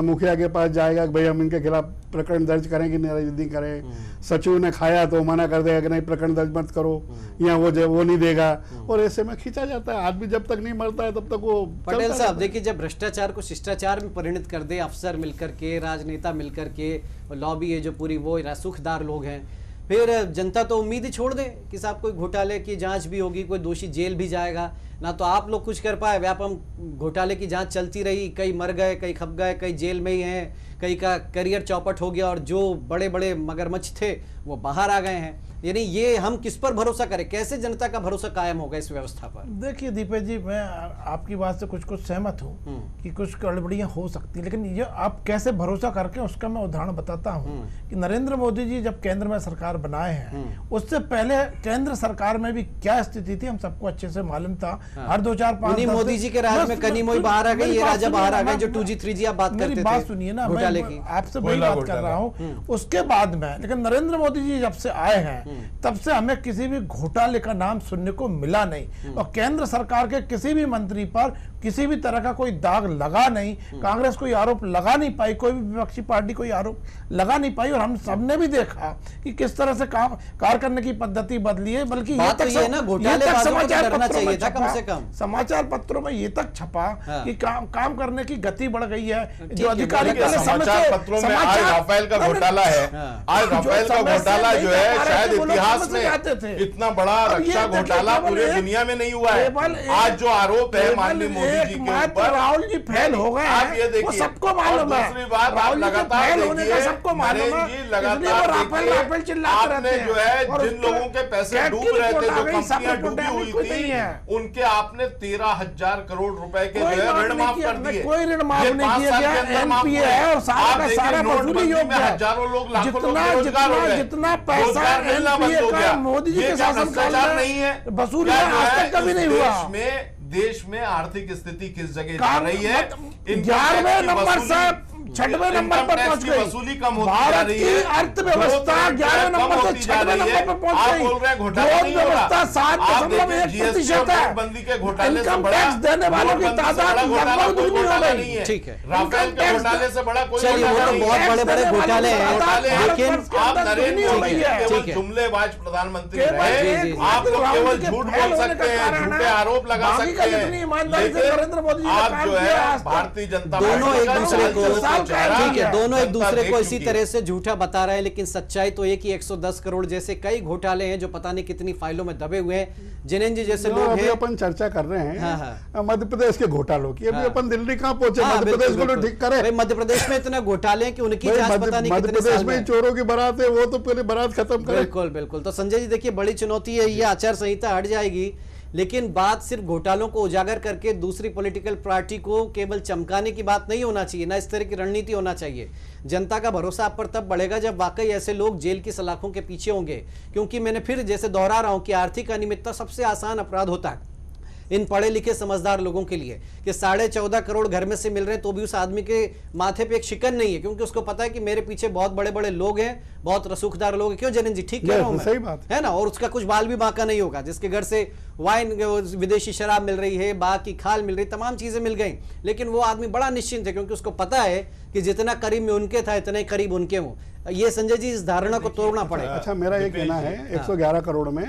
मुखिया के पास जाएगा कि भाई हम इनके खिलाफ प्रकरण दर्ज करें कि नहीं करें। सचिव ने खाया तो मना कर देगा कि नहीं प्रकरण दर्ज मत करो, या वो नहीं देगा, और ऐसे में खींचा जाता है। आदमी जब तक नहीं मरता है तब तक वो। पटेल साहब देखिए, जब भ्रष्टाचार को शिष्टाचार में परिणत कर दे अफसर मिलकर के, राजनेता मिलकर के, लॉबी है जो पूरी वो सुखदार लोग हैं, फिर जनता तो उम्मीद ही छोड़ दे कि साहब कोई घोटाले की जांच भी होगी, कोई दोषी जेल भी जाएगा। ना तो आप लोग कुछ कर पाए, व्यापम घोटाले की जांच चलती रही, कई मर गए, कई खप गए, कई जेल में ही हैं, कई का करियर चौपट हो गया और जो बड़े बड़े मगरमच्छ थे वो बाहर आ गए हैं। यानी ये हम किस पर भरोसा करें, कैसे जनता का भरोसा कायम होगा इस व्यवस्था पर? देखिए दीपेश जी, मैं आपकी बात से कुछ सहमत हूँ कि कुछ गड़बड़ियाँ हो सकती, लेकिन ये आप कैसे भरोसा करके उसका मैं उदाहरण बताता हूँ कि नरेंद्र मोदी जी जब केंद्र में सरकार बनाए हैं, उससे पहले केंद्र सरकार में भी क्या स्थिति थी हम सबको अच्छे से मालूम था। हर 2-4-5 मोदी जी के राज में कनी मोई बाहर आ गई, ये राजा बाहर आ गए, जो 2G 3G आप बात करते थे। बात सुनिए ना, मैं आपसे वही बात कर रहा हूँ। उसके बाद में लेकिन नरेंद्र मोदी जी जब से आए हैं तब से हमें किसी भी घोटाले का नाम सुनने को मिला नहीं, और केंद्र सरकार के किसी भी मंत्री पर किसी भी तरह का कोई दाग लगा नहीं। कांग्रेस कोई आरोप लगा नहीं पाई, कोई भी विपक्षी पार्टी कोई आरोप लगा नहीं पाई, और हम सबने भी देखा कि किस तरह से कार्य करने की पद्धति बदली है। बल्कि ये तक समाचार पत्रों में ये तक छपा कि काम करने की गति बढ़ गई है। जो अधिकारी समाचार पत्रों में आज राफेल का घोटाला है, आज राफेल का घोटाला जो है शायद इतिहास में इतना बड़ा रक्षा घोटाला पूरे दुनिया में नहीं हुआ है। आज जो आरोप है माननीय मोदी जी के ऊपर, राहुल जी फेल हो गए आप ये देखिए, वो सबको मालूम है। दूसरी बात आप लगातार देखिए, सबको मालूम है, लगातार आपने जो है जिन लोगों के पैसे डूब रहे थे, जो कंपनियां डूबी हुई थी, उनके आपने 13,000 करोड़ रुपए के जो है ऋण माफ कर दिए। कोई ऋण माफ नहीं किया गया, एनपीए है और सारा वसूली योग्य है। हजारों लोग, लाखों लोग बेरोजगार हो गए, जितना पैसा एनपीए का मोदी जी के शासनकाल में वसूली आज तक कभी नहीं हुआ। देश में आर्थिक स्थिति किस जगह जा रही है? 11वें नंबर से 6वें नंबर पर पहुंच गई। वसूली कम होती जा रही है, अर्थव्यवस्था 11वें नंबर से 6वें नंबर पर पहुंच गई। बोल रहे हैं घोटाला नहीं हो रहा। 7.1% है। बंदी के घोटाले से बड़ा टैक्स देने वालों की तादाद लगभग दुगनी हो गई। ठीक है, राफेल के घोटाले से बड़ा कोई बहुत बड़े बड़े घोटाले हैं, लेकिन आप नरेंद्र मोदी केवल जुमलेबाज प्रधानमंत्री रहे, आप लोग केवल झूठ बोल सकते हैं, झूठे आरोप लगा सकते हैं, लेकिन आप जो है भारतीय जनता दोनों एक दूसरे को कमाल का चेहरा ठीक है, दोनों एक जनता दूसरे देख को इसी चुकी है। तरह से झूठा बता रहे हैं, लेकिन सच्चाई तो ये कि 110 करोड़ जैसे कई घोटाले हैं जो पता नहीं कितनी फाइलों में दबे हुए हैं। जिनेन जी जैसे लोग अभी हैं, अपन चर्चा कर रहे हैं हाँ, मध्य प्रदेश के घोटालों की। अभी हाँ। अपन दिल्ली कहाँ पहुंचे? हाँ, मध्य प्रदेश बिल्कुल, को तो बिल्कुल। ठीक करे। भाई मध्य प्रदेश में इतने घोटाले हैं कि उनकी भाई जांच पता नहीं मध्य कितने प्रदेश साल में ही में। चोरों की बारात है, वो तो पहले बारात खत्म करे। बिल्कुल बिल्कुल। तो संजय जी देखिए, बड़ी चुनौती है, ये आचार संहिता हट जाएगी, लेकिन बात सिर्फ घोटालों को उजागर करके दूसरी पॉलिटिकल पार्टी को केवल चमकाने की बात नहीं होना चाहिए, ना इस तरह की रणनीति होना चाहिए। जनता का भरोसा आप पर तब बढ़ेगा जब वाकई ऐसे लोग जेल की सलाखों के पीछे होंगे, क्योंकि मैंने फिर जैसे दोहरा रहा हूं कि आर्थिक अनियमितता सबसे आसान अपराध होता है इन पढ़े लिखे समझदार लोगों के लिए, कि 14.5 करोड़ घर में से मिल रहे हैं तो भी उस आदमी के माथे पे एक शिकन नहीं है, क्योंकि उसको पता है कि मेरे पीछे बहुत बड़े बड़े लोग हैं, बहुत रसूखदार लोग हैं। क्यों जनिन जी, ठीक कह रहा हूं मैं? सही बात है ना। और उसका कुछ बाल भी बांका नहीं होगा, जिसके घर से वाइन विदेशी शराब मिल रही है, बाग की खाल मिल रही, तमाम चीजें मिल गई, लेकिन वो आदमी बड़ा निश्चिंत है, क्योंकि उसको पता है कि जितना करीब में उनके था इतना ही करीब उनके हूं। ये संजय जी, इस धारणा को तोड़ना पड़ेगा। अच्छा, मेरा ये कहना है 111 करोड़ में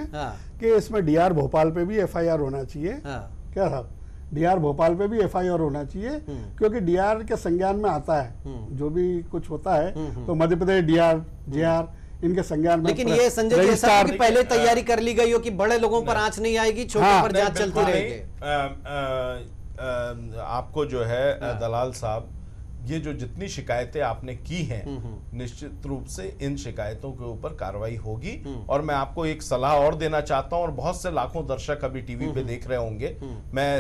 कि इसमें डीआर भोपाल पे भी एफआईआर होना चाहिए। क्या साहब, डीआर भोपाल पे भी एफआईआर होना चाहिए, क्योंकि डीआर के संज्ञान में आता है जो भी कुछ होता है, तो मध्य प्रदेश डीआर जेआर इनके संज्ञान में। लेकिन ये संजय जी ऐसा कि पहले तैयारी कर ली गई हो कि बड़े लोगों पर आंच नहीं आएगी, छोटे पर जांच चलती रहेगी। आपको जो है दलाल साहब, ये जो जितनी शिकायतें आपने की हैं, निश्चित रूप से इन शिकायतों के ऊपर कार्रवाई होगी। और मैं आपको एक सलाह और देना चाहता हूं, और बहुत से लाखों दर्शक अभी टीवी पे देख रहे होंगे, मैं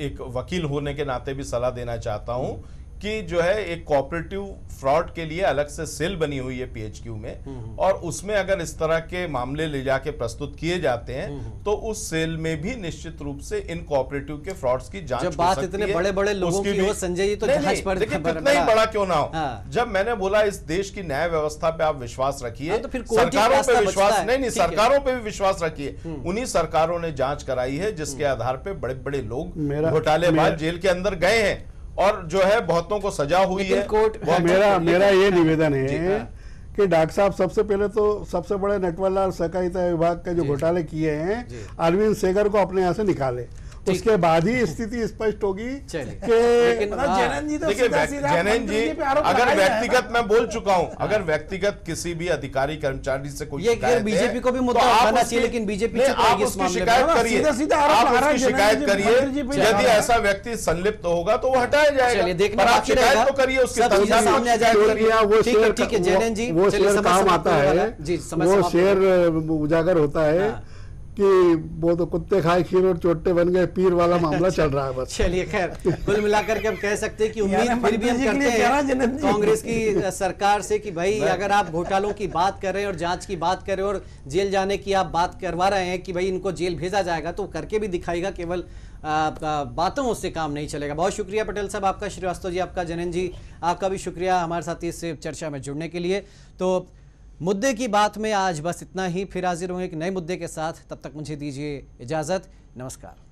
एक वकील होने के नाते भी सलाह देना चाहता हूं कि जो है एक कोऑपरेटिव फ्रॉड के लिए अलग से सेल बनी हुई है पीएचक्यू में, और उसमें अगर इस तरह के मामले ले जाके प्रस्तुत किए जाते हैं तो उस सेल में भी निश्चित रूप से इन कोऑपरेटिव के फ्रॉड्स की जांच हो सकती है। जब बात इतने बड़े बड़े लोगों की हो संजय जी, तो जांच पर देखिए कितना ही बड़ा क्यों ना हो। जब मैंने बोला इस देश की न्याय व्यवस्था पे आप विश्वास रखिए, सरकारों पे विश्वास नहीं, सरकारों पे भी विश्वास रखिए। उन्हीं सरकारों ने जांच कराई है जिसके आधार पे बड़े बड़े लोग घोटालेबाज जेल के अंदर गए हैं, और जो है बहुतों को सजा हुई है। मेरा ये निवेदन है कि डॉक्टर साहब, सबसे पहले तो सबसे बड़े नटवरलाल सहकारिता विभाग के जो घोटाले किए हैं, अरविंद सेगर को अपने यहाँ से निकाले, उसके बाद ही स्थिति स्पष्ट होगी कि देखिए जैन जी, अगर व्यक्तिगत मैं बोल चुका हूं, अगर व्यक्तिगत किसी भी अधिकारी कर्मचारी से कोई शिकायत बीजेपी को भी मुद्दा उठाना चाहिए, लेकिन बीजेपी आप उसकी शिकायत करिए, आप उसकी शिकायत करिए। यदि ऐसा व्यक्ति संलिप्त होगा तो वो हटाया जाएगा, पर आप शिकायत तो करिए, उसके सामने आ जाएगा। ठीक है जैन जी, वो शेर काम आता है, वो शेर उजागर होता है कि वो तो कुत्ते खाए खीर और चोटे बन गए पीर वाला मामला चल रहा है बस। चलिए खैर, कुल मिलाकर के हम कह सकते हैं कि उम्मीद फिर भी हम करते हैं कांग्रेस की सरकार से कि भाई अगर आप घोटालों की बात कर रहे हैं और जांच की बात कर रहे हैं और जेल जाने की आप बात करवा रहे हैं कि भाई इनको जेल भेजा जाएगा, तो करके भी दिखाएगा, केवल बातों से काम नहीं चलेगा। बहुत शुक्रिया पटेल साहब आपका, श्रीवास्तव जी आपका, जनन जी आपका भी शुक्रिया हमारे साथ इस चर्चा में जुड़ने के लिए। तो मुद्दे की बात में आज बस इतना ही, फिर हाजिर होंगे एक नए मुद्दे के साथ। तब तक मुझे दीजिए इजाजत, नमस्कार।